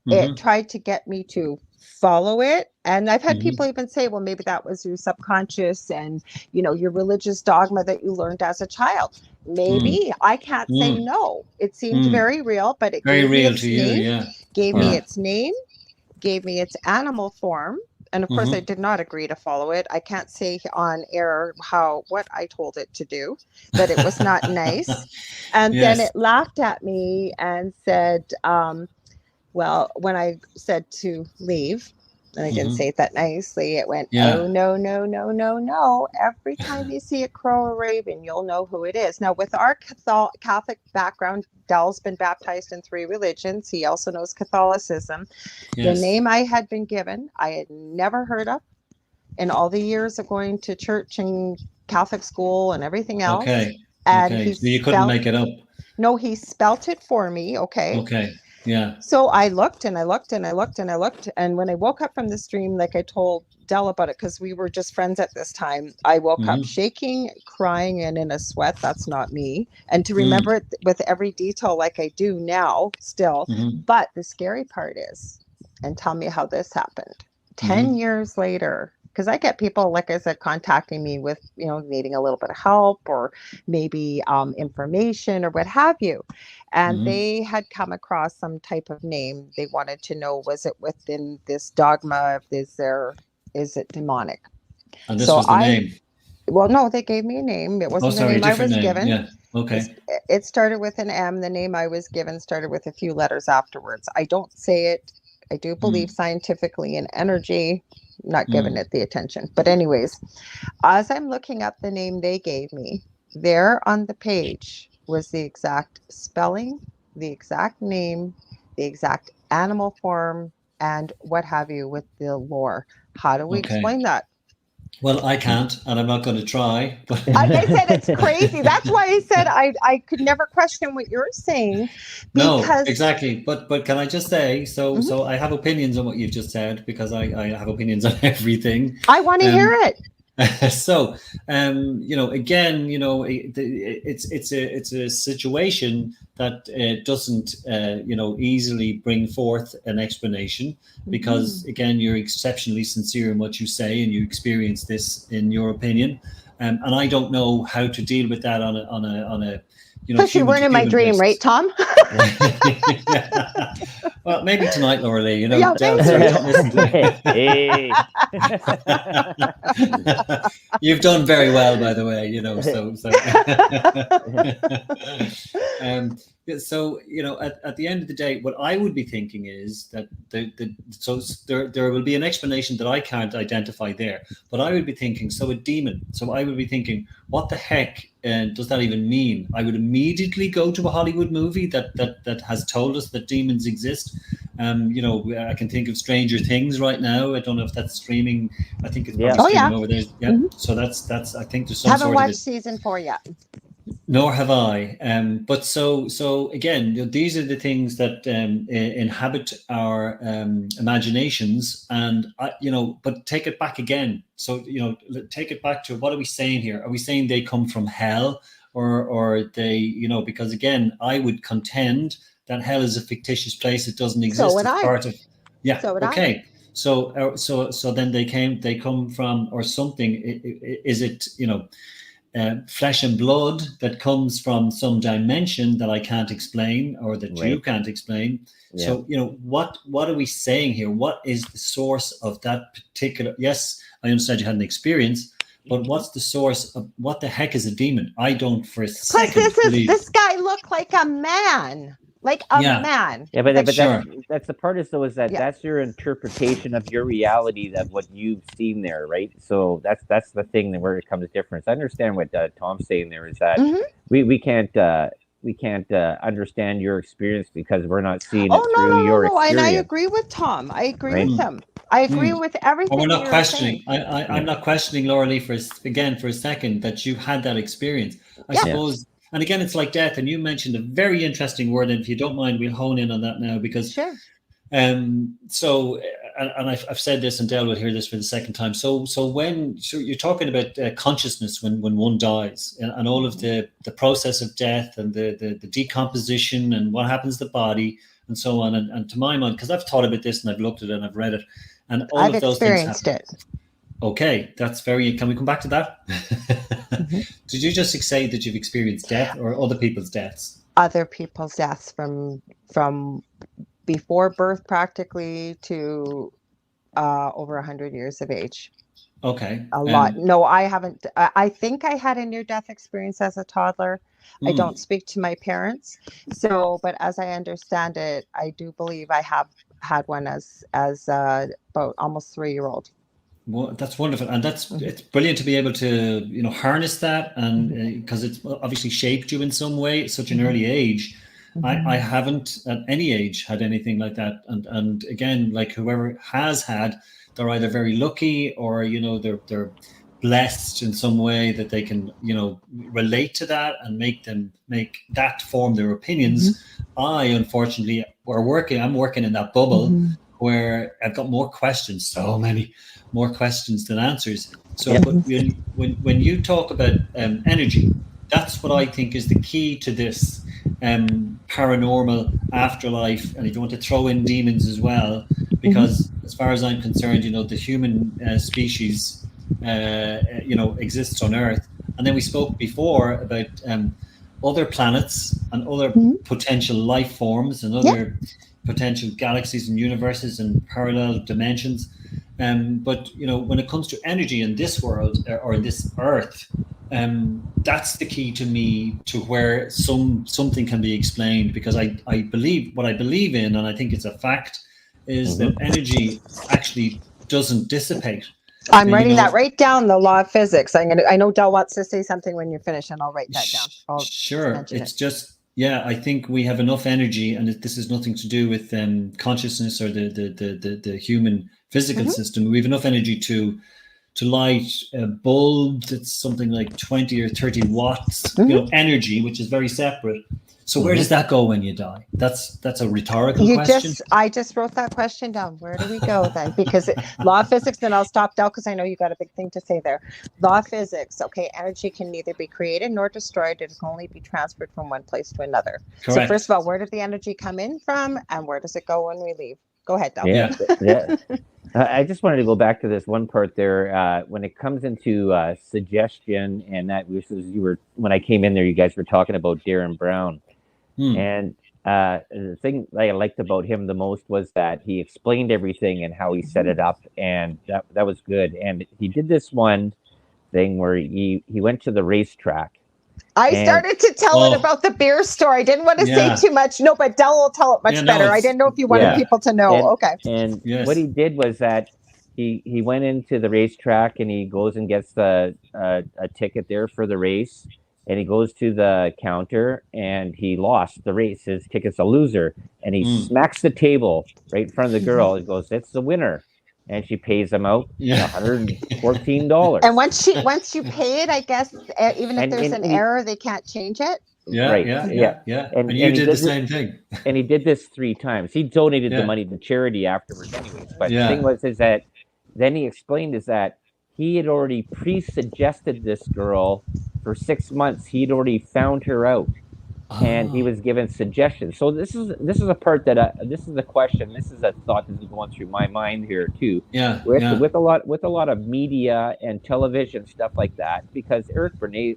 It tried to get me to follow it. And I've had people even say, well, maybe that was your subconscious and, your religious dogma that you learned as a child. Maybe. I can't say no. It seemed very real, but it very gave real me its to name, you, gave me its name, gave me its animal form. And of course, I did not agree to follow it. I can't say on air what I told it to do, but it was not nice. And then it laughed at me and said, well, when I said to leave, And I didn't say it that nicely. It went, Yeah. oh, no, no, no, no, no. Every time you see a crow or raven, you'll know who it is. Now, with our Catholic background, Dell's been baptized in 3 religions. He also knows Catholicism. The Yes. name I had been given, I had never heard of in all the years of going to church and Catholic school and everything else. Okay. And Okay. he So you couldn't make it up. No, he spelt it for me. Okay. Okay. Yeah. So I looked and I looked and I looked and I looked. And when I woke up from this dream, like I told Dell about it, because we were just friends at this time, I woke up shaking, crying, and in a sweat. That's not me. And to remember it with every detail like I do now still. But the scary part is, and tell me how this happened, 10 years later, because I get people, like I said, contacting me with, needing a little bit of help or maybe information or what have you. And they had come across some type of name. They wanted to know, was it within this dogma? Is it demonic? And this was the name. Well, no, they gave me a name. It wasn't the name I was given. Yeah. Okay. It started with an M. The name I was given started with a few letters afterwards. I don't say it. I do believe scientifically in energy. Not giving it the attention. But anyways, as I'm looking up the name they gave me, there on the page was the exact spelling, the exact name, the exact animal form, and what have you with the lore. How do we explain that? Well, I can't, and I'm not going to try. But I said it's crazy. That's why I said I could never question what you're saying. No, exactly. But can I just say, so I have opinions on what you've just said, because I have opinions on everything. I want to hear it. So, again, it's a situation that doesn't, easily bring forth an explanation, because again, you're exceptionally sincere in what you say, and you experience this in your opinion, and I don't know how to deal with that on a. Plus, you weren't in my dream, right, Tom? Well, maybe tonight, Lorilei. You've done very well, by the way. So at the end of the day, what I would be thinking is that there will be an explanation that I can't identify there, but I would be thinking, so a demon. So I would be thinking, what the heck does that even mean? I would immediately go to a Hollywood movie that has told us that demons exist. I can think of Stranger Things right now. I don't know if that's streaming. I think it's probably streaming over there. Yeah. So that's. I think there's some. Haven't watched season 4 yet. Nor have I. But so again, these are the things that inhabit our imaginations, and but take it back again. So take it back to, what are we saying here? Are we saying they come from hell, or they because again, I would contend that hell is a fictitious place. It doesn't exist. So would I. Part of, yeah. So would okay. I. So then they come from, or something. Is it flesh and blood that comes from some dimension that I can't explain, or that you can't explain? Yeah. So what are we saying here? What is the source of that particular? Yes, I understand you had an experience, but what's the source of, what the heck is a demon? I don't for a second believe. This guy looked like a man. Like a man. Yeah, but sure. that's the part is, though, is that that's your interpretation of your reality, that what you've seen there, right? So that's the thing where it comes difference. I understand what Tom's saying there is that we can't understand your experience because we're not seeing it through your experience. And I agree with Tom. I agree with him. I agree with everything. Well, we're not questioning. I'm not questioning, Lorilei, for a second, that you had that experience. I suppose. And again, it's like death. And you mentioned a very interesting word. And if you don't mind, we'll hone in on that now, because so I've said this, and Dale will hear this for the second time. So you're talking about consciousness when one dies, and all of the process of death, and the decomposition, and what happens to the body, and so on. And to my mind, because I've thought about this, and I've looked at it, and I've read it, and all of those things experienced it. Okay, that's very. Can we come back to that? Did you just say that you've experienced death, or other people's deaths? Other people's deaths, from before birth practically to over 100 years of age. Okay. A lot. No, I haven't. I think I had a near-death experience as a toddler. I don't speak to my parents. So, but as I understand it, I do believe I have had one as about almost 3-year-old. Well, that's wonderful, and it's brilliant to be able to harness that, and because it's obviously shaped you in some way at such an early age. I haven't at any age had anything like that, and again, like whoever has had, they're either very lucky or they're blessed in some way that they can relate to that and make that form their opinions. I unfortunately I'm working in that bubble where I've got more questions, so many more questions than answers. So but when you talk about energy, that's what I think is the key to this paranormal afterlife, and if you want to throw in demons as well, because as far as I'm concerned, the human species exists on Earth. And then we spoke before about other planets and other potential life forms and other potential galaxies and universes and parallel dimensions. But when it comes to energy in this world or in this Earth, that's the key to me to where something can be explained, because I believe what I believe in, and I think it's a fact, is that energy actually doesn't dissipate. I'm writing that right down, the law of physics. I know Del wants to say something when you're finished, and I'll write that down. Sure. It's just, I think we have enough energy, and this has nothing to do with consciousness or the human physical system. We have enough energy to light a bulb that's something like 20 or 30 watts, energy, which is very separate. So where does that go when you die? That's a rhetorical question. I just wrote that question down. Where do we go then? Because law of physics, then I'll stop Del because I know you got a big thing to say there. Law of physics, okay, energy can neither be created nor destroyed. It can only be transferred from one place to another. Correct. So first of all, where did the energy come in from, and where does it go when we leave? Go ahead, Del. Yeah. I just wanted to go back to this one part there. When it comes into suggestion, and that was when I came in there, you guys were talking about Darren Brown. And the thing that I liked about him the most was that he explained everything and how he set it up, and that was good. And he did this one thing where he went to the racetrack. I started to tell it about the beer store. I didn't want to say too much. No, but Del will tell it much better. I didn't know if you wanted people to know. And what he did was that he went into the racetrack and he goes and gets a ticket there for the race. And he goes to the counter and he lost the race. His ticket's a loser. And he smacks the table right in front of the girl. He goes, "It's the winner." And she pays him out $114. And once you pay it, I guess, even if there's an error, they can't change it. Yeah. And you did the same thing. And he did this 3 times. He donated the money to charity afterwards anyways. But the thing was, is that then he explained is that he had already pre-suggested this girl for 6 months. He'd already found her out, and he was given suggestions. So this is a part that this is a question. This is a thought that's going through my mind here too. With a lot of media and television stuff like that, because Eric Bernays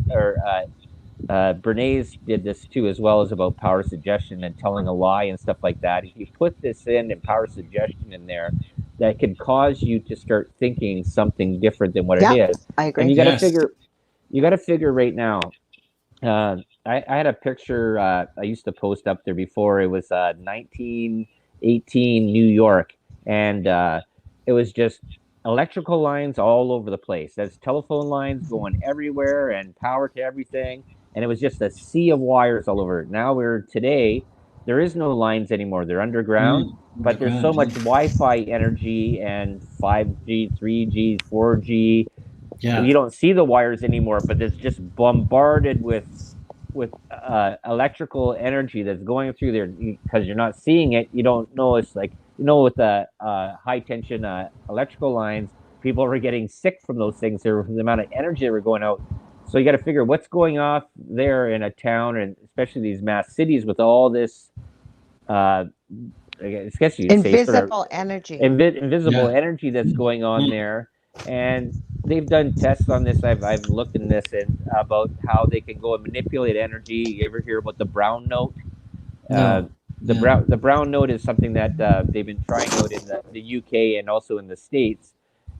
did this too, as well as about power suggestion and telling a lie and stuff like that. If you put this in power suggestion in there, that could cause you to start thinking something different than what it is. I agree. And you got to figure right now. I had a picture I used to post up there before. It was 1918 New York, and it was just electrical lines all over the place. There's telephone lines going everywhere and power to everything, and it was just a sea of wires all over. Now today, there is no lines anymore. They're underground, but there's so much Wi-Fi energy and 5G, 3G, 4G. You don't see the wires anymore, but it's just bombarded with electrical energy that's going through there, because you're not seeing it. You don't know. It's like, with the high tension electrical lines, people were getting sick from those things. There was the amount of energy that were going out. So you got to figure what's going off there in a town, and especially these mass cities with all this, I guess you could say invisible energy, invisible energy that's going on there. And they've done tests on this. I've looked in this and about how they can go and manipulate energy. You ever hear about the brown note? The brown note is something that they've been trying out in the UK and also in the States.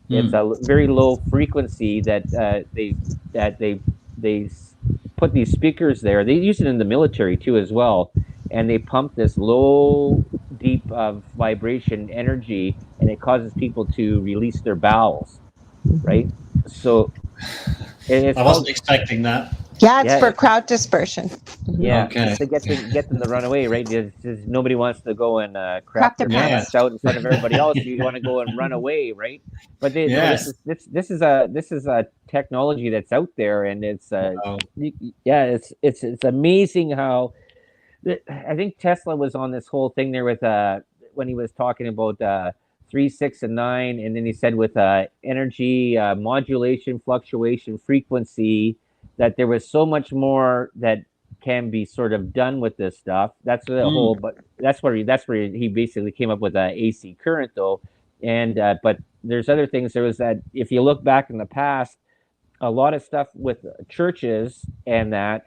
It's a very low frequency that they put these speakers there. They use it in the military too as well, and they pump this low deep of vibration energy, and it causes people to release their bowels, right? So it's I wasn't called, expecting that. Yeah, it's yeah, for crowd dispersion. yeah, Okay. to get them to run away, right? Just nobody wants to go and Crap crap their their Yeah. pants out in front of everybody else. You want to go and run away, right? But no, Yes. this is a technology that's out there, and it's Wow. yeah, it's amazing how I think Tesla was on this whole thing there with when he was talking about 3, 6, and 9, and then he said with energy modulation, fluctuation, frequency, that there was so much more that can be sort of done with this stuff. That's the whole, but that's where he basically came up with AC current though, and but there's other things. There was that if you look back in the past, a lot of stuff with churches and that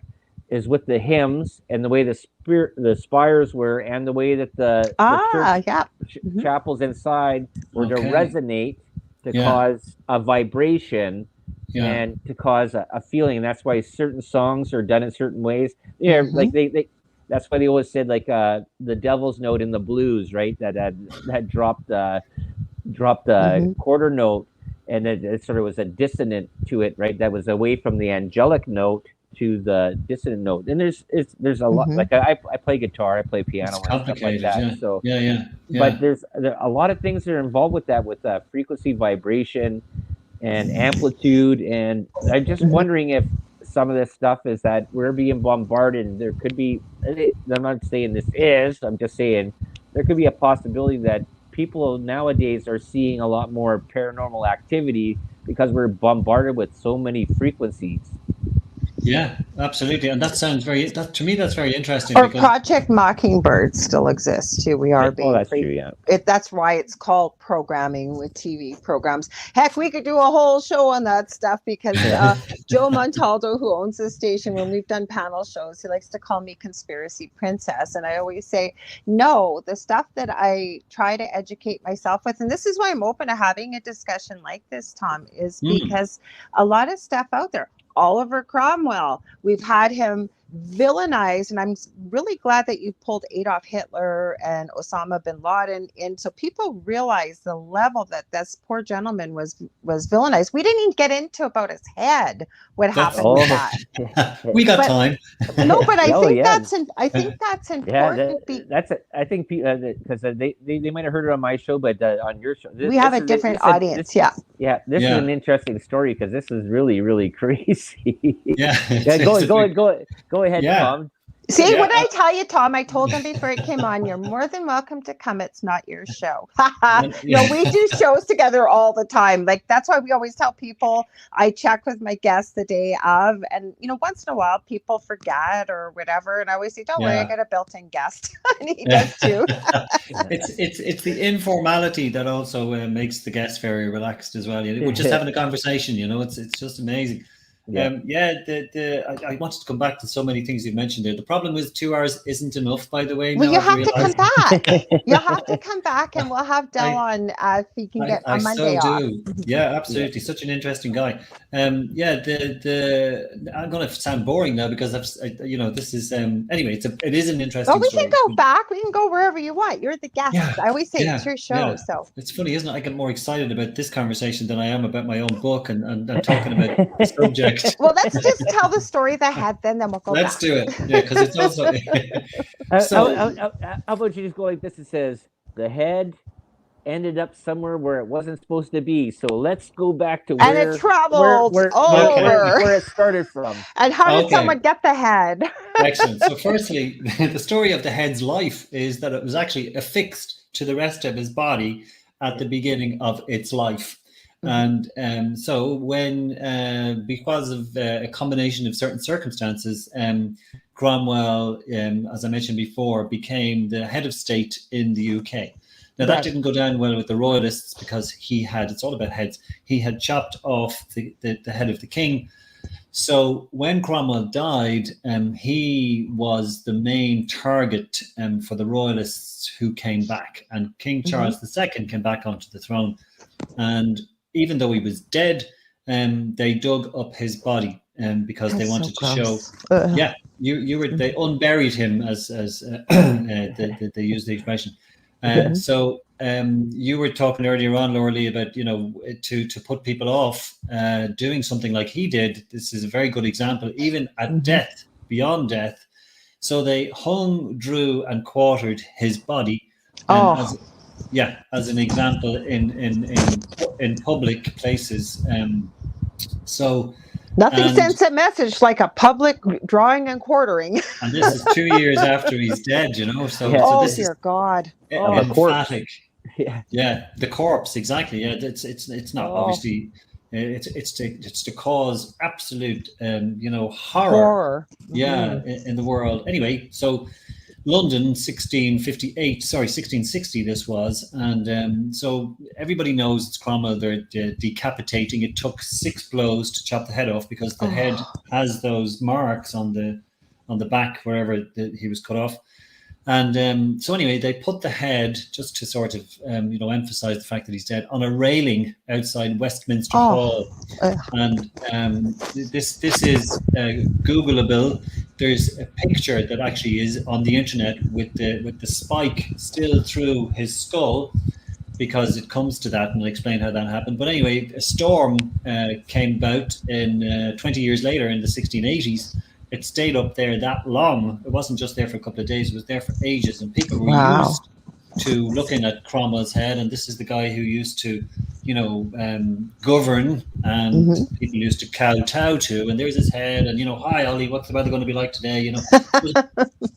is with the hymns and the way the spires were and the way that the church Yeah. chapels inside were to Okay. resonate to Yeah. cause a vibration Yeah. and to cause a feeling. And that's why certain songs are done in certain ways. Yeah, like they that's why they always said like the devil's note in the blues, right? That had dropped the quarter note, and it sort of was a dissonant to it, right? That was away from the angelic note to the dissonant note. And there's a lot, like I play guitar, I play piano, It's and stuff like complicated. that. Yeah. So Yeah. but there's a lot of things that are involved with that, with frequency, vibration, and amplitude. And I'm just wondering if some of this stuff is that we're being bombarded, and there could be, I'm not saying this is, I'm just saying there could be a possibility that people nowadays are seeing a lot more paranormal activity because we're bombarded with so many frequencies. Yeah, absolutely. And that sounds to me, that's very interesting. Or because Project Mockingbird still exists too. We are being that's true, yeah. That's why it's called programming with TV programs. Heck, we could do a whole show on that stuff because Joe Montaldo, who owns the station, when we've done panel shows, he likes to call me Conspiracy Princess. And I always say, no, the stuff that I try to educate myself with, and this is why I'm open to having a discussion like this, Tom, is because a lot of stuff out there. Oliver Cromwell, we've had him villainized, and I'm really glad that you pulled Adolf Hitler and Osama bin Laden in, so people realize the level that this poor gentleman was villainized. We didn't even get into about his head, what happened with that. We got time. No, but I think that's important. Yeah, I think because they might have heard it on my show, but on your show, we have a different audience. This is an interesting story because this is really, really crazy. Go ahead, Tom. See, what did I tell you, Tom? I told them before it came on, you're more than welcome to come. It's not your show. No, we do shows together all the time. Like, that's why we always tell people, I check with my guests the day of, and, once in a while people forget or whatever. And I always say, don't worry, I got a built-in guest. And he does too. It's the informality that also makes the guest very relaxed as well. We're just having a conversation, it's just amazing. I wanted to come back to so many things you mentioned there. The problem is 2 hours isn't enough, by the way. Well, you have to come back. You have to come back, and we'll have Del on if he can get a Monday off. Yeah, absolutely. Such an interesting guy. I'm going to sound boring now because this is anyway. It is an interesting. Well, we story. can go back. We can go wherever you want. You're the guest. Yeah, I always say it's your show. Yeah. So it's funny, isn't it? I get more excited about this conversation than I am about my own book and talking about the subject. Well, let's just tell the story of the head, then we'll go Let's back. do it. Yeah, because it's also. How about you just go like this? It says the head ended up somewhere where it wasn't supposed to be. So let's go back to where it traveled where it started from. And how did someone get the head? Excellent. So firstly, the story of the head's life is that it was actually affixed to the rest of his body at the beginning of its life. And so when, because of a combination of certain circumstances, Cromwell, as I mentioned before, became the head of state in the UK. Now, that didn't go down well with the royalists because it's all about heads. He had chopped off the head of the king. So when Cromwell died, he was the main target for the royalists who came back. And King Charles II came back onto the throne. And even though he was dead, they dug up his body because they wanted to show. They unburied him, as they use the expression. So you were talking earlier on, Lorilei, about to put people off doing something like he did. This is a very good example, even at death, beyond death. So they hung, drew, and quartered his body, as an example in public places. So nothing sends a message like a public drawing and quartering. And this is 2 years after he's dead, So, so this dear God, emphatic. Yeah, the corpse, exactly. Yeah, it's not obviously. It's to cause absolute, horror. Yeah, in the world. Anyway, so London, 1660 this was, and so everybody knows it's Cromwell. They're decapitating. It took 6 blows to chop the head off because the head has those marks on the back wherever he was cut off. And so anyway, they put the head, just to sort of emphasize the fact that he's dead, on a railing outside Westminster Hall. And this is Googleable. There's a picture that actually is on the internet with the spike still through his skull, because it comes to that, and I'll explain how that happened. But anyway, a storm came about in 20 years later in the 1680s. It stayed up there that long. It wasn't just there for a couple of days. It was there for ages. And people were used to looking at Cromwell's head. And this is the guy who used to, govern, and people used to kowtow to. And there's his head. And, hi, Ollie, what's the weather going to be like today? It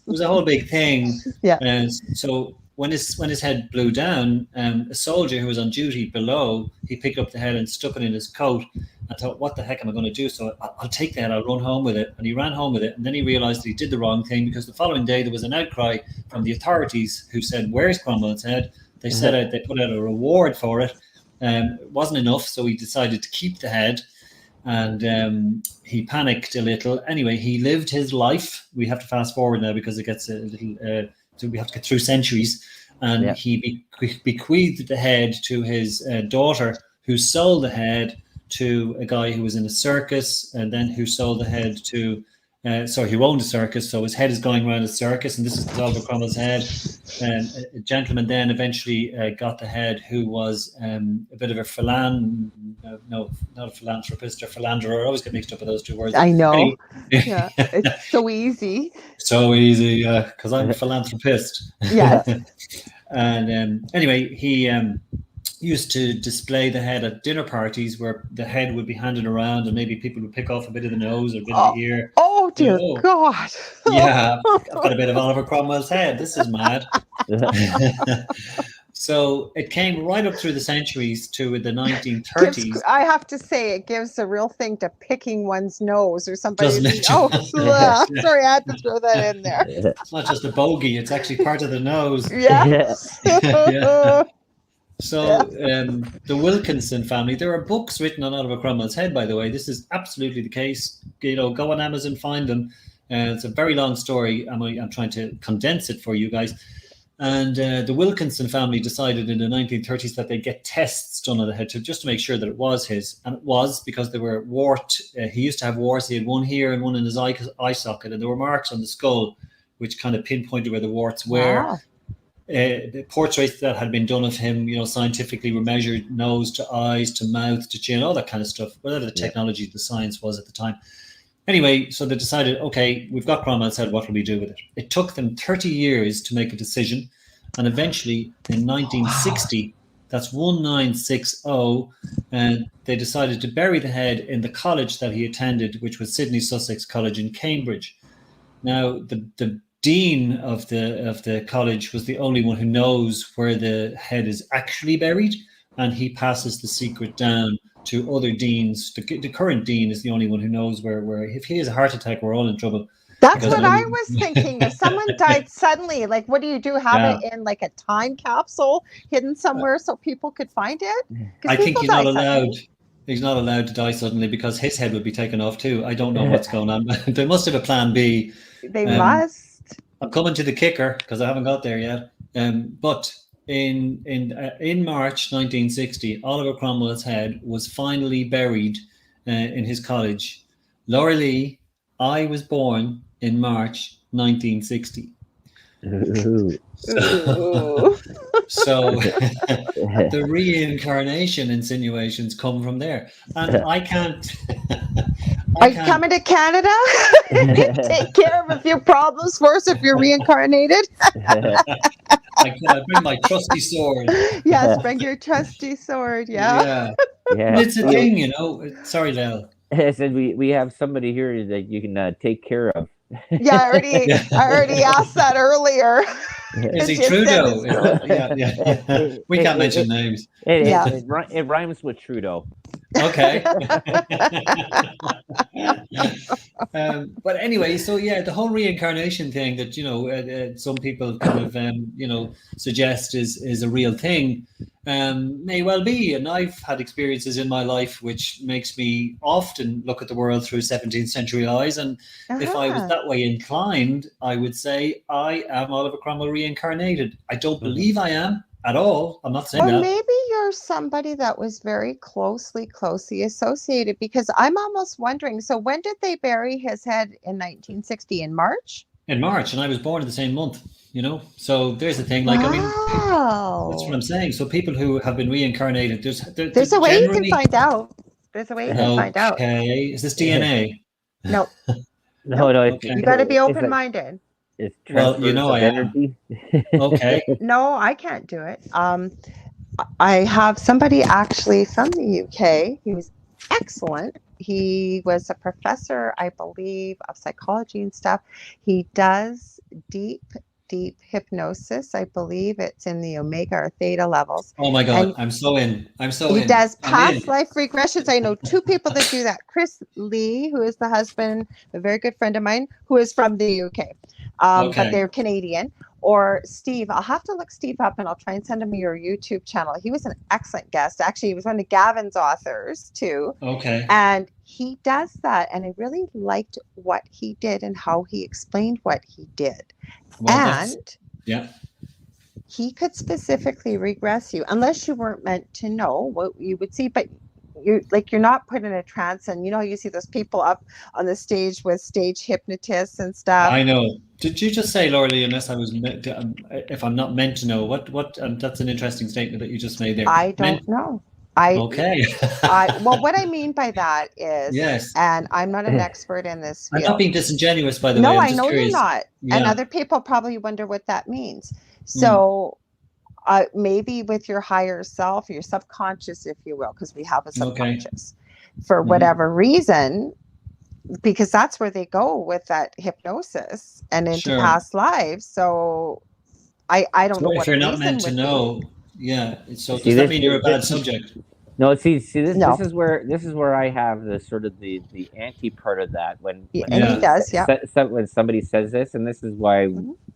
was a whole big thing. Yeah. So when his head blew down, a soldier who was on duty below, he picked up the head and stuck it in his coat. I thought, what the heck am I going to do? So I'll take that, I'll run home with it. And he ran home with it. And then he realized that he did the wrong thing, because the following day there was an outcry from the authorities who said, where's Cromwell's head? They they put out a reward for it. It wasn't enough, so he decided to keep the head. And he panicked a little. Anyway, he lived his life. We have to fast forward now because it gets a little, so we have to get through centuries. And he bequeathed the head to his daughter, who sold the head to a guy who was in a circus, and then who sold the head to, who owned a circus. So his head is going around a circus, and this is Oliver Cromwell's head. A gentleman then eventually got the head, who was a bit of a not a philanthropist or philanderer. I always get mixed up with those two words. I know. Anyway. Yeah, it's so easy. So easy, because I'm a philanthropist. Yes. And anyway, he used to display the head at dinner parties, where the head would be handed around, and maybe people would pick off a bit of the nose or a bit of the ear. Oh dear God! Yeah, I've got a bit of Oliver Cromwell's head. This is mad. So it came right up through the centuries to the 1930s. I have to say, it gives a real thing to picking one's nose or somebody. Sorry, I had to throw that in there. It's not just a bogey; it's actually part of the nose. Yeah. So the Wilkinson family, there are books written on Oliver Cromwell's head, by the way. This is absolutely the case. Go on Amazon, find them. It's a very long story. I'm trying to condense it for you guys. And the Wilkinson family decided in the 1930s that they'd get tests done on the head just to make sure that it was his. And it was, because they were warped. He used to have warts. He had one here and one in his eye socket. And there were marks on the skull, which kind of pinpointed where the warts were. Wow. The portraits that had been done of him, scientifically were measured nose to eyes to mouth to chin, all that kind of stuff, whatever the technology, the science was at the time. Anyway, so they decided, okay, we've got Cromwell's head, what will we do with it? It took them 30 years to make a decision. And eventually in 1960, that's 1960, and they decided to bury the head in the college that he attended, which was Sidney Sussex College in Cambridge. Now, the dean of the college was the only one who knows where the head is actually buried, and he passes the secret down to other deans. The current dean is the only one who knows where if he has a heart attack, we're all in trouble. That's what I was thinking. If someone died suddenly, like, what do you do? Have it in like a time capsule hidden somewhere so people could find it? I think he's not allowed. He's not allowed to die suddenly, because his head would be taken off too. I don't know what's going on. They must have a plan B. They must. I'm coming to the kicker, because I haven't got there yet. But in March 1960, Oliver Cromwell's head was finally buried in his college. Lorilei, I was born in March 1960. So the reincarnation insinuations come from there, and I can't. Are you coming to Canada? Take care of a few problems for us if you're reincarnated. I bring my trusty sword. Yes, bring your trusty sword. Yeah. But it's a thing, you know. Sorry, Lel. I said we have somebody here that you can take care of. Yeah, I already asked that earlier. Is he Trudeau? Yeah. We can't mention names. It rhymes with Trudeau. Okay. But anyway, so yeah, the whole reincarnation thing that, you know, some people kind of, you know, suggest is a real thing, may well be. And I've had experiences in my life which makes me often look at the world through 17th century eyes. And if I was that way inclined, I would say I am Oliver Cromwell reincarnated. I don't believe I am at all. I'm not saying that. Or maybe you're somebody that was very closely associated, because I'm almost wondering, so when did they bury his head in 1960? In March? In March, and I was born in the same month, you know? So there's the thing, like, I mean, that's what I'm saying. So people who have been reincarnated, there's a way you can find out. There's a way you can find out. Okay, is this DNA? No. No. Okay. You got to be open-minded. Well, you know I am. Okay. No, I can't do it. I have somebody actually from the UK. He was excellent. He was a professor, I believe, of psychology and stuff. He does deep hypnosis. I believe it's in the omega or theta levels. Oh my God, I'm so in. He does past life regressions. I know two people that do that. Chris Lee, who is the husband, a very good friend of mine, who is from the UK. But they're Canadian. Or Steve, I'll have to look Steve up and I'll try and send him your YouTube channel. He was an excellent guest. Actually, he was one of Gavin's authors too. Okay. And he does that. And I really liked what he did and how he explained what he did. Well, and he could specifically regress you, unless you weren't meant to know what you would see. But you're not put in a trance, and you know, you see those people up on the stage with stage hypnotists and stuff. I know. Did you just say, Lorilei, unless I was, if I'm not meant to know, what, that's an interesting statement that you just made there. I don't know. Okay. Well, what I mean by that is, yes, and I'm not an expert in this field. I'm not being disingenuous, by the way. No, I know curious. You're not. Yeah. And other people probably wonder what that means. So maybe with your higher self, your subconscious, if you will, because we have a subconscious, for whatever reason, because that's where they go with that hypnosis and into past lives. So I don't know what. If you're not meant to know, so does that mean you're a bad subject? No, this is where I have the sort of the anti part of that when he does, when somebody says this, and this is why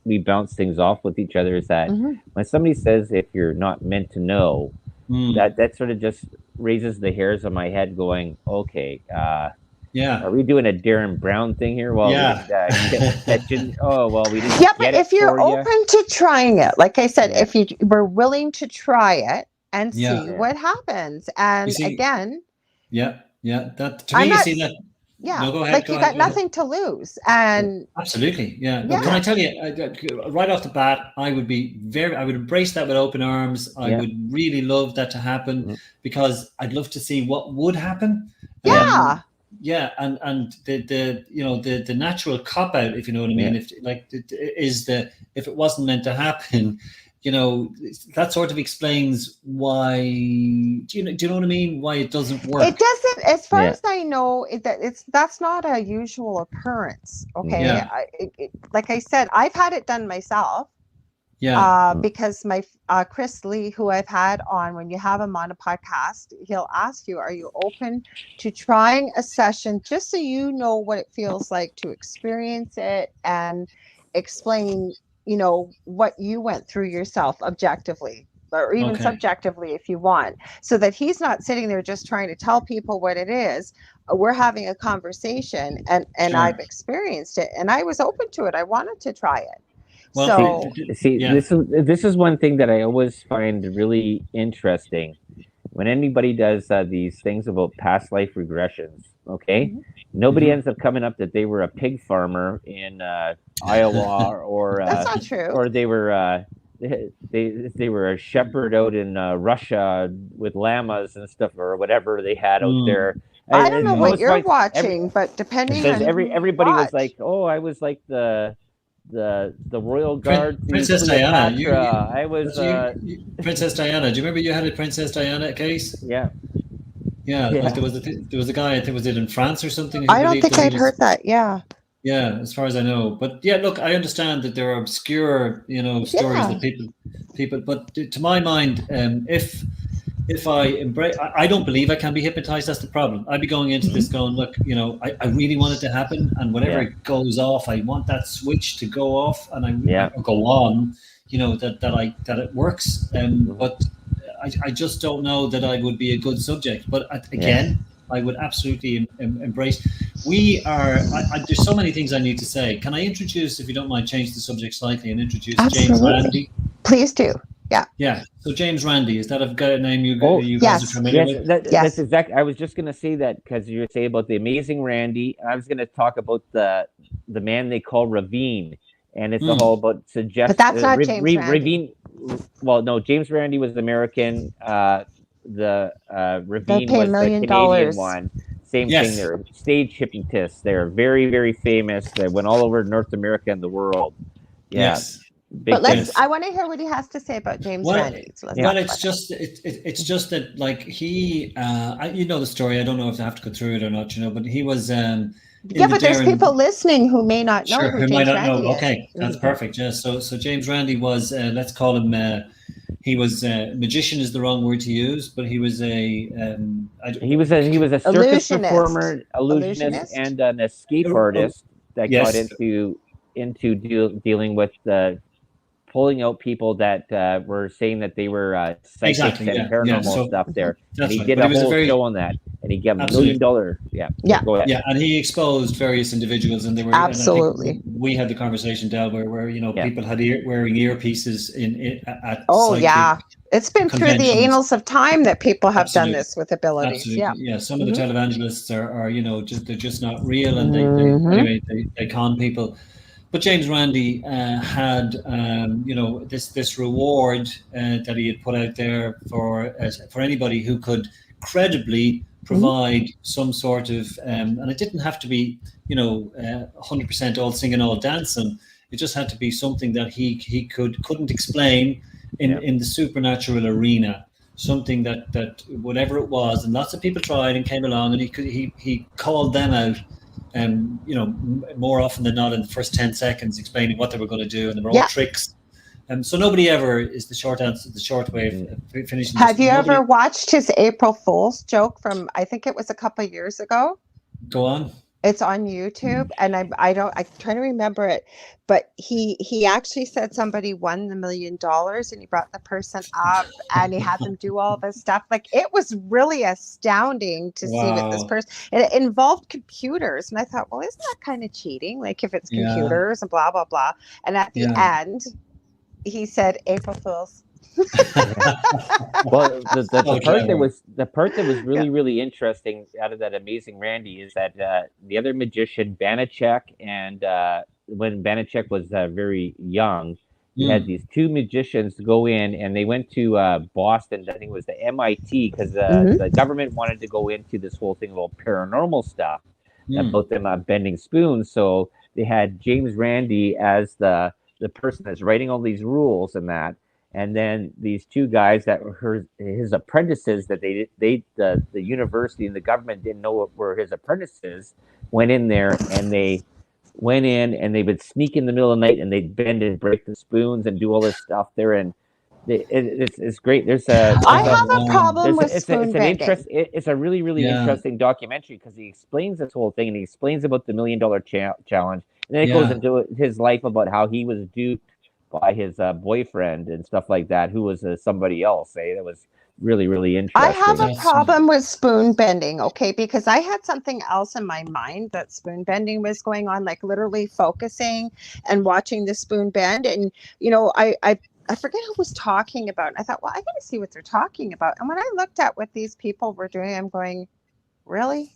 we bounce things off with each other, is that when somebody says, if you're not meant to know, that sort of just raises the hairs on my head going, okay, are we doing a Darren Brown thing here? Well, we didn't, we didn't. Yeah, but if you're open to trying it, like I said, if you were willing to try it and see what happens, and that to me, you see that. Yeah, no, go ahead, you got nothing to lose, and absolutely, But can I tell you, right off the bat, I would embrace that with open arms. I would really love that to happen, because I'd love to see what would happen. And the natural cop out, if you know what I mean, if it wasn't meant to happen. You know, that sort of explains why. Do you know what I mean? Why it doesn't work? It doesn't, as far as I know. That's not a usual occurrence. Okay, like I said, I've had it done myself. Yeah. Because my Chris Lee, who I've had on, when you have him on a podcast, he'll ask you, "Are you open to trying a session, just so you know what it feels like to experience it and explain." You know, what you went through yourself objectively, or even subjectively, if you want, so that he's not sitting there just trying to tell people what it is. We're having a conversation, and I've experienced it, and I was open to it. I wanted to try it. Well, this is one thing that I always find really interesting when anybody does these things about past life regressions. Okay, nobody ends up coming up that they were a pig farmer in Iowa, or that's not true. Or they were they were a shepherd out in Russia with llamas and stuff or whatever they had out there. I don't know what you're watching, but depending on everybody was like, oh, I was like the royal guard to Princess Cleopatra. Diana. I was Princess Diana. Do you remember you had a Princess Diana case? Yeah. Like there was a guy, I think was it in France or something? I don't think I'd heard that. Yeah, as far as I know. But yeah, look, I understand that there are obscure, stories that people. But to my mind, if I embrace, I don't believe I can be hypnotized. That's the problem. I'd be going into this going, look, I really want it to happen, and whenever it goes off, I want that switch to go off, and I go on, that it works. But I just don't know that I would be a good subject. But again, I would absolutely embrace. There's so many things I need to say. Can I introduce, if you don't mind, change the subject slightly and introduce James Randi? Please do. Yeah. Yeah. So James Randi, is that a name you guys are familiar with? That's exactly. I was just going to say that because you were saying about the amazing Randy. I was going to talk about the man they call Ravine, and it's all about suggestion. But that's not James Randi. Ravine. Well, no, James Randi was American. The Ravine was the Canadian one. Same thing. They're stage hypnotists. They're very, very famous. They went all over North America and the world. Yeah. Yes. But I want to hear what he has to say about James Randi. So it's just that, like, he, you know the story. I don't know if I have to go through it or not, but he was. But there's people listening who may not know who James Randi is. Okay, that's perfect. Yeah. So James Randi was, let's call him. He was magician is the wrong word to use, but he was a circus performer, illusionist, and an escape artist that got into dealing with pulling out people that were saying that they were psychics and paranormal stuff there. And he did a whole show on that, and he got $1 million. Yeah, and he exposed various individuals, and they were absolutely. We had the conversation, Del, where people had wearing earpieces at it's been through the annals of time that people have done this with abilities. Yeah. Some of the televangelists are they're just not real, and they con people. But James Randi had, this reward that he had put out there for anybody who could credibly provide some sort of, and it didn't have to be, 100% all singing, all dancing. It just had to be something that he couldn't explain in the supernatural arena. Something that whatever it was, and lots of people tried and came along, and he called them out. More often than not in the first 10 seconds explaining what they were going to do, and they were all tricks. So nobody ever is the short answer, the short way of finishing. Have you ever watched his April Fool's joke from, I think it was a couple of years ago? Go on. It's on YouTube, and I'm trying to remember it, but he actually said somebody won the $1 million, and he brought the person up, and he had them do all this stuff. Like, it was really astounding to see what this person. It involved computers, and I thought, well, isn't that kind of cheating? Like, if it's computers and blah blah blah. And at the end, he said, "April Fools." Well, the part that was really interesting out of that amazing Randy is that the other magician Banachek, and when Banachek was very young, he had these two magicians go in, and they went to Boston. I think it was the MIT, because the government wanted to go into this whole thing about paranormal stuff, about them bending spoons. So they had James Randi as the person that's writing all these rules and that. And then these two guys that were his apprentices that the university and the government didn't know were his apprentices, went in there, and they went in and they would sneak in the middle of the night, and they'd bend and break the spoons and do all this stuff there. And it's great. I have a problem with spoon bending. It's a really interesting documentary, because he explains this whole thing, and he explains about the $1 million challenge. And then it goes into his life about how he was duped by his boyfriend and stuff like that, who was somebody else. That was really interesting. I have a problem with spoon bending, because I had something else in my mind that spoon bending was going on, like literally focusing and watching the spoon bend. And, I forget who was talking about it. I thought, well, I got to see what they're talking about. And when I looked at what these people were doing, I'm going, really?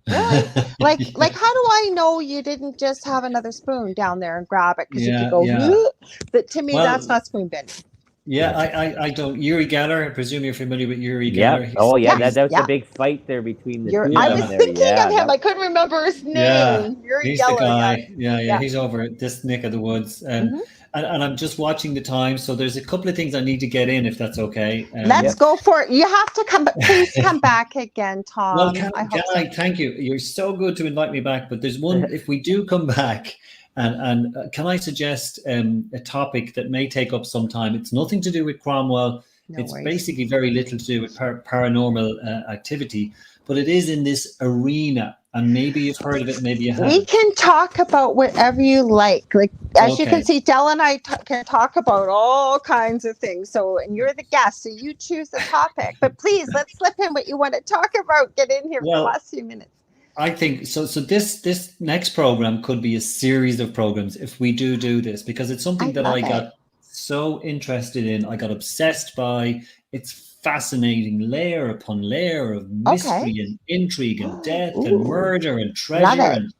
Really? like how do I know you didn't just have another spoon down there and grab it, because you could go but to me, that's not spoon bending. Yeah, I don't. Uri Geller, I presume you're familiar with Uri Yeah. Geller. Oh, yeah. Yes, That was the yeah. big fight there between the two I of was them there. thinking Yeah. of him. I couldn't remember his Yeah, name. Yuri he's the Geller. guy. Yeah, Yeah. he's over at this neck of the woods. Mhm. And I'm just watching the time, so there's a couple of things I need to get in, if that's okay. Let's go for it. You have to come, but please come back again, Tom. Well, can I hope so. I thank you. You're so good to invite me back. But there's one, if we do come back, and can I suggest a topic that may take up some time? It's nothing to do with Cromwell. No It's worries. basically very little to do with paranormal activity, but it is in this arena. And maybe you've heard of it, maybe you haven't. We can talk about whatever you like. Like, as you Okay. can see, Del and I can talk about all kinds of things. So, and you're the guest, so you choose the topic. But please, let's slip in what you want to talk about. Get in here for the last few minutes. I think so. So this next program could be a series of programs if we do this, because it's something that I got so interested in. I got obsessed by. It's fascinating, layer upon layer of mystery and intrigue and death and murder and treasure and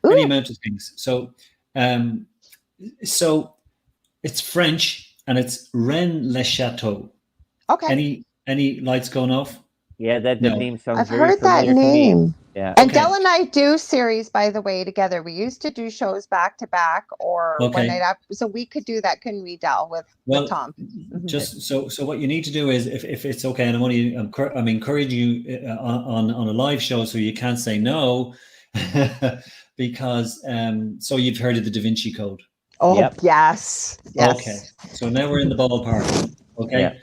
any amount of things. So, so it's French and it's Rennes-le-Château. Okay. Any lights going off? Yeah, that name sounds I've very heard that familiar to me. name. Yeah. And Del and I do series, by the way, together. We used to do shows back to back or one night up. So we could do that, couldn't we, Del, with Tom? Just so what you need to do is, if it's okay, and I'm encouraging you on a live show, so you can't say no, because so you've heard of the Da Vinci Code. Oh, yes. Okay. So now we're in the ballpark. Okay. Yeah.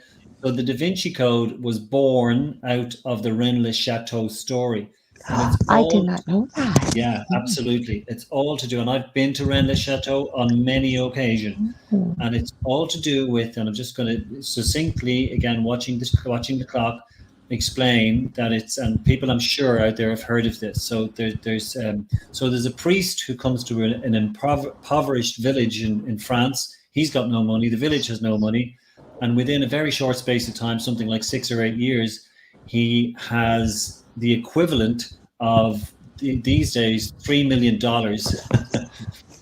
So the Da Vinci Code was born out of the Rennes-le-Château story. I did not know that. Yeah, absolutely. It's all to do, and I've been to Rennes-le-Château on many occasions, and it's all to do with, and I'm just going to succinctly, again, watching the clock, explain that it's, and people I'm sure out there have heard of this. So there's a priest who comes to an impoverished village in France. He's got no money. The village has no money. And within a very short space of time, something like 6 or 8 years, he has the equivalent of these days $3 million,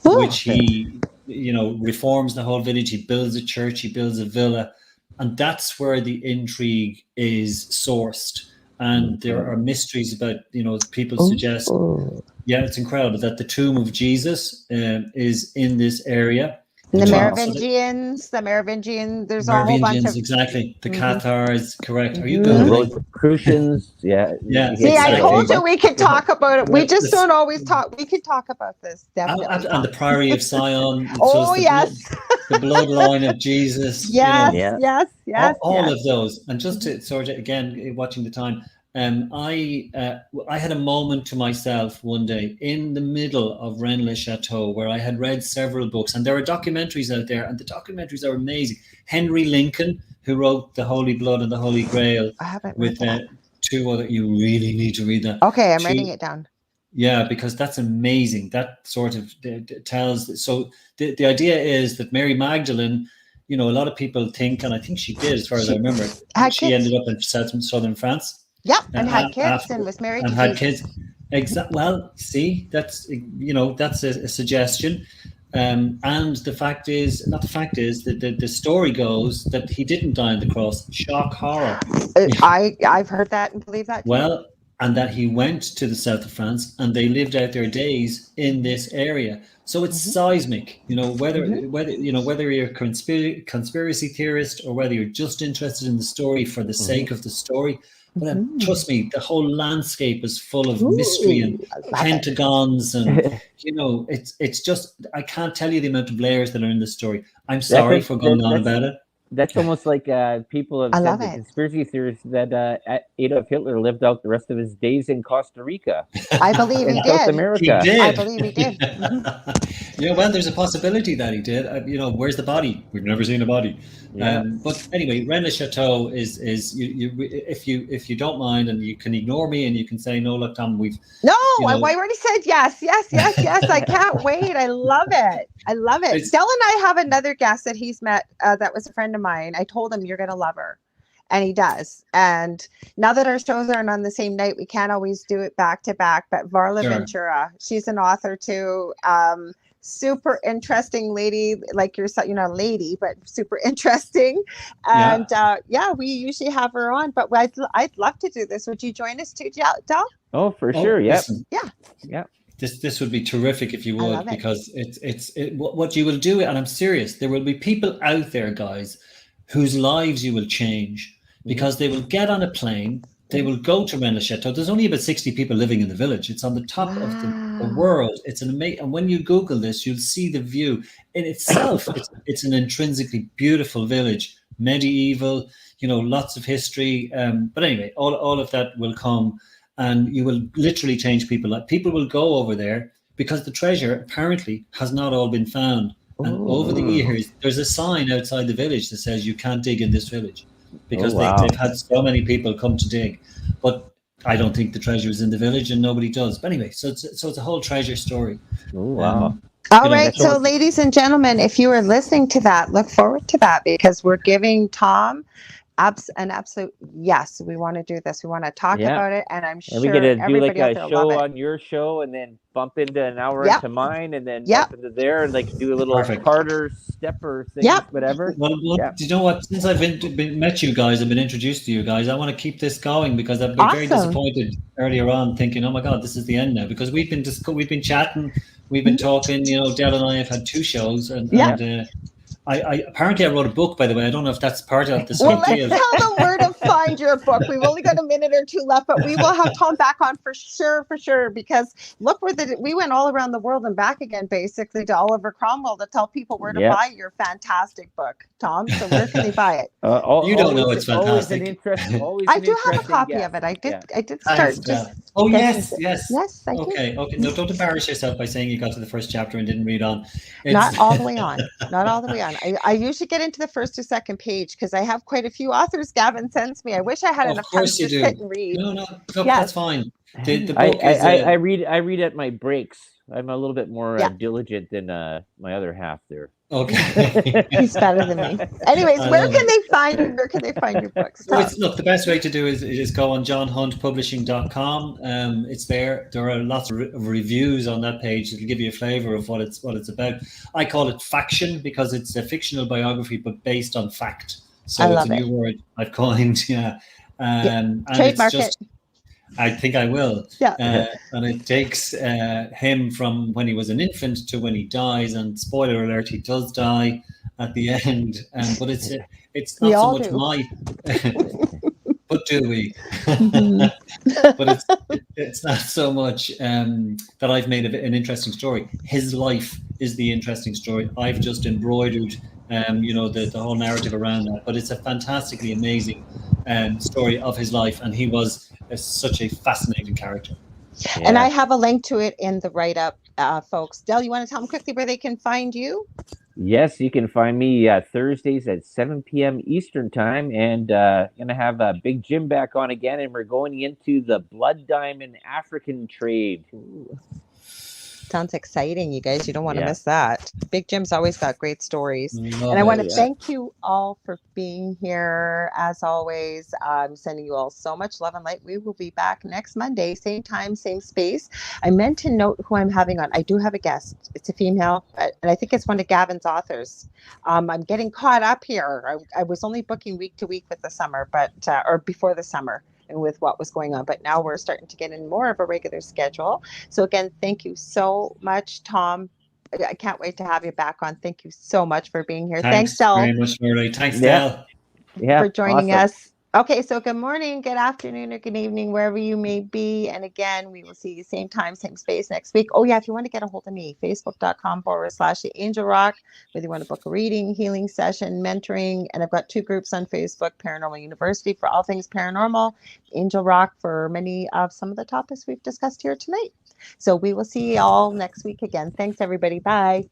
which he, reforms the whole village. He builds a church, he builds a villa, and that's where the intrigue is sourced. And there are mysteries about, people suggest, it's incredible that the tomb of Jesus is in this area. And the Merovingian, there's a whole bunch of... Exactly. The Cathars, correct. Are you the Rosicrucians, yeah. See, I told you we could talk about it. We just don't always talk. We could talk about this, definitely. And the Priory of Sion. The bloodline of Jesus. Yes. All of those. And just to sort of, again, watching the time, I had a moment to myself one day in the middle of Rennes-le-Château where I had read several books, and there are documentaries out there, and the documentaries are amazing. Henry Lincoln, who wrote The Holy Blood and the Holy Grail, with two other, you really need to read that. Okay, I'm writing it down. Yeah, because that's amazing. That sort of tells. So the idea is that Mary Magdalene, a lot of people think, and I think she did, as far as I remember, she ended up in southern France. Yeah, and had kids and was married. And had kids. Well, see, that's that's a suggestion. And the fact is that the story goes that he didn't die on the cross. Shock, horror. I've heard that and believe that too. Well, and that he went to the south of France and they lived out their days in this area. So it's seismic, whether you're a conspiracy theorist or whether you're just interested in the story for the sake of the story. But trust me, the whole landscape is full of mystery and pentagons, and it's just, I can't tell you the amount of layers that are in this story. I'm sorry for going on about it. That's almost like people have said, the conspiracy theorists, that Adolf Hitler lived out the rest of his days in Costa Rica. I believe he did. South America. He did. I believe he did. Well, there's a possibility that he did. Where's the body? We've never seen a body. Yeah. But anyway, Rennes-le-Château is if you don't mind, and you can ignore me and you can say no. Look, Tom, I already said yes. I can't wait. I love it. Del and I have another guest that he's met. That was a friend of mine. I told him you're gonna love her, and he does. And now that our shows aren't on the same night, we can't always do it back to back. But Varla Ventura, she's an author too. super interesting lady like yourself. You're not a lady, but super interesting. And we usually have her on, but I'd love to do this. Would you join us too, Del? Oh, for sure. Yep. Listen, Yeah. This would be terrific if you I would, love it. because what you will do, and I'm serious, there will be people out there, guys, whose lives you will change, because they will get on a plane, they will go to Rennes Chateau. There's only about 60 people living in the village. It's on the top of the world. It's an amazing, and when you Google this, you'll see the view in itself. It's an intrinsically beautiful village, medieval, lots of history. But anyway, all of that will come. And you will literally change people. Like, people will go over there because the treasure apparently has not all been found. And over the years, there's a sign outside the village that says you can't dig in this village, because they've had so many people come to dig. But I don't think the treasure is in the village, and nobody does. But anyway, so it's a whole treasure story. Oh, wow. All right. So, ladies and gentlemen, if you are listening to that, look forward to that, because we're giving Tom an absolute yes. We want to do this. We want to talk about it, and I'm sure we get to do like a show on your show, and then bump into an hour into mine, and then bump into there, and like do a little Carter stepper thing, whatever. Well, do you know what? Since I've met you guys, I've been introduced to you guys, I want to keep this going, because I've been very disappointed earlier on, thinking, oh my God, this is the end now, because we've been chatting, we've been talking. Del and I have had 2 shows, and I apparently I wrote a book, by the way. I don't know if that's part of the sweet deal. Let's tell them where to find your book. We've only got a minute or 2 left, but we will have Tom back on for sure. Because look, we went all around the world and back again, basically, to Oliver Cromwell to tell people where to buy your fantastic book, Tom. So where can they buy it? You don't know it's fantastic. I do have a copy of it. I did start. Yes. Yes, I do. Okay. No, don't embarrass yourself by saying you got to the first chapter and didn't read on. Not all the way on. Not all the way on. I usually get into the first or second page, because I have quite a few authors Gavin sends me. I wish I had enough time to sit and read. No, that's fine. The book is, I read at my breaks. I'm a little bit more diligent than my other half there. Okay. He's better than me. Anyways, where can they find your books? Look, the best way to do is go on johnhuntpublishing.com. It's there. There are lots of reviews on that page. It'll give you a flavor of what it's about. I call it faction, because it's a fictional biography but based on fact. So it's a new word I've coined. And trademark it's just, it. I think I will. Yeah. And it takes him from when he was an infant to when he dies. And spoiler alert, he does die at the end. But it's not so much my. But do we? But it's not so much that I've made an interesting story. His life is the interesting story. I've just embroidered, the whole narrative around that. But it's a fantastically amazing story of his life, and he was such a fascinating character. Yeah. And I have a link to it in the write-up, folks. Del, you want to tell them quickly where they can find you? Yes, you can find me Thursdays at 7 p.m. Eastern time, and going to have Big Jim back on again, and we're going into the blood diamond African trade. Ooh. Sounds exciting, you guys. You don't want to miss that. Big Jim's always got great stories. And I want to thank you all for being here. As always, I'm sending you all so much love and light. We will be back next Monday, same time, same space. I meant to note who I'm having on. I do have a guest. It's a female, and I think it's one of Gavin's authors. I'm getting caught up here. I was only booking week to week with the summer, or before the summer, and with what was going on. But now we're starting to get in more of a regular schedule. So again, thank you so much, Tom. I can't wait to have you back on. Thank you so much for being here. Thanks, Del. Very much, Lorilei. Thanks, Del. For joining us. Okay, so good morning, good afternoon, or good evening, wherever you may be. And again, we will see you same time, same space next week. Oh, yeah, if you want to get a hold of me, facebook.com/The Angel Rock, whether you want to book a reading, healing session, mentoring. And I've got 2 groups on Facebook, Paranormal University for all things paranormal, Angel Rock for many of some of the topics we've discussed here tonight. So we will see you all next week again. Thanks, everybody. Bye.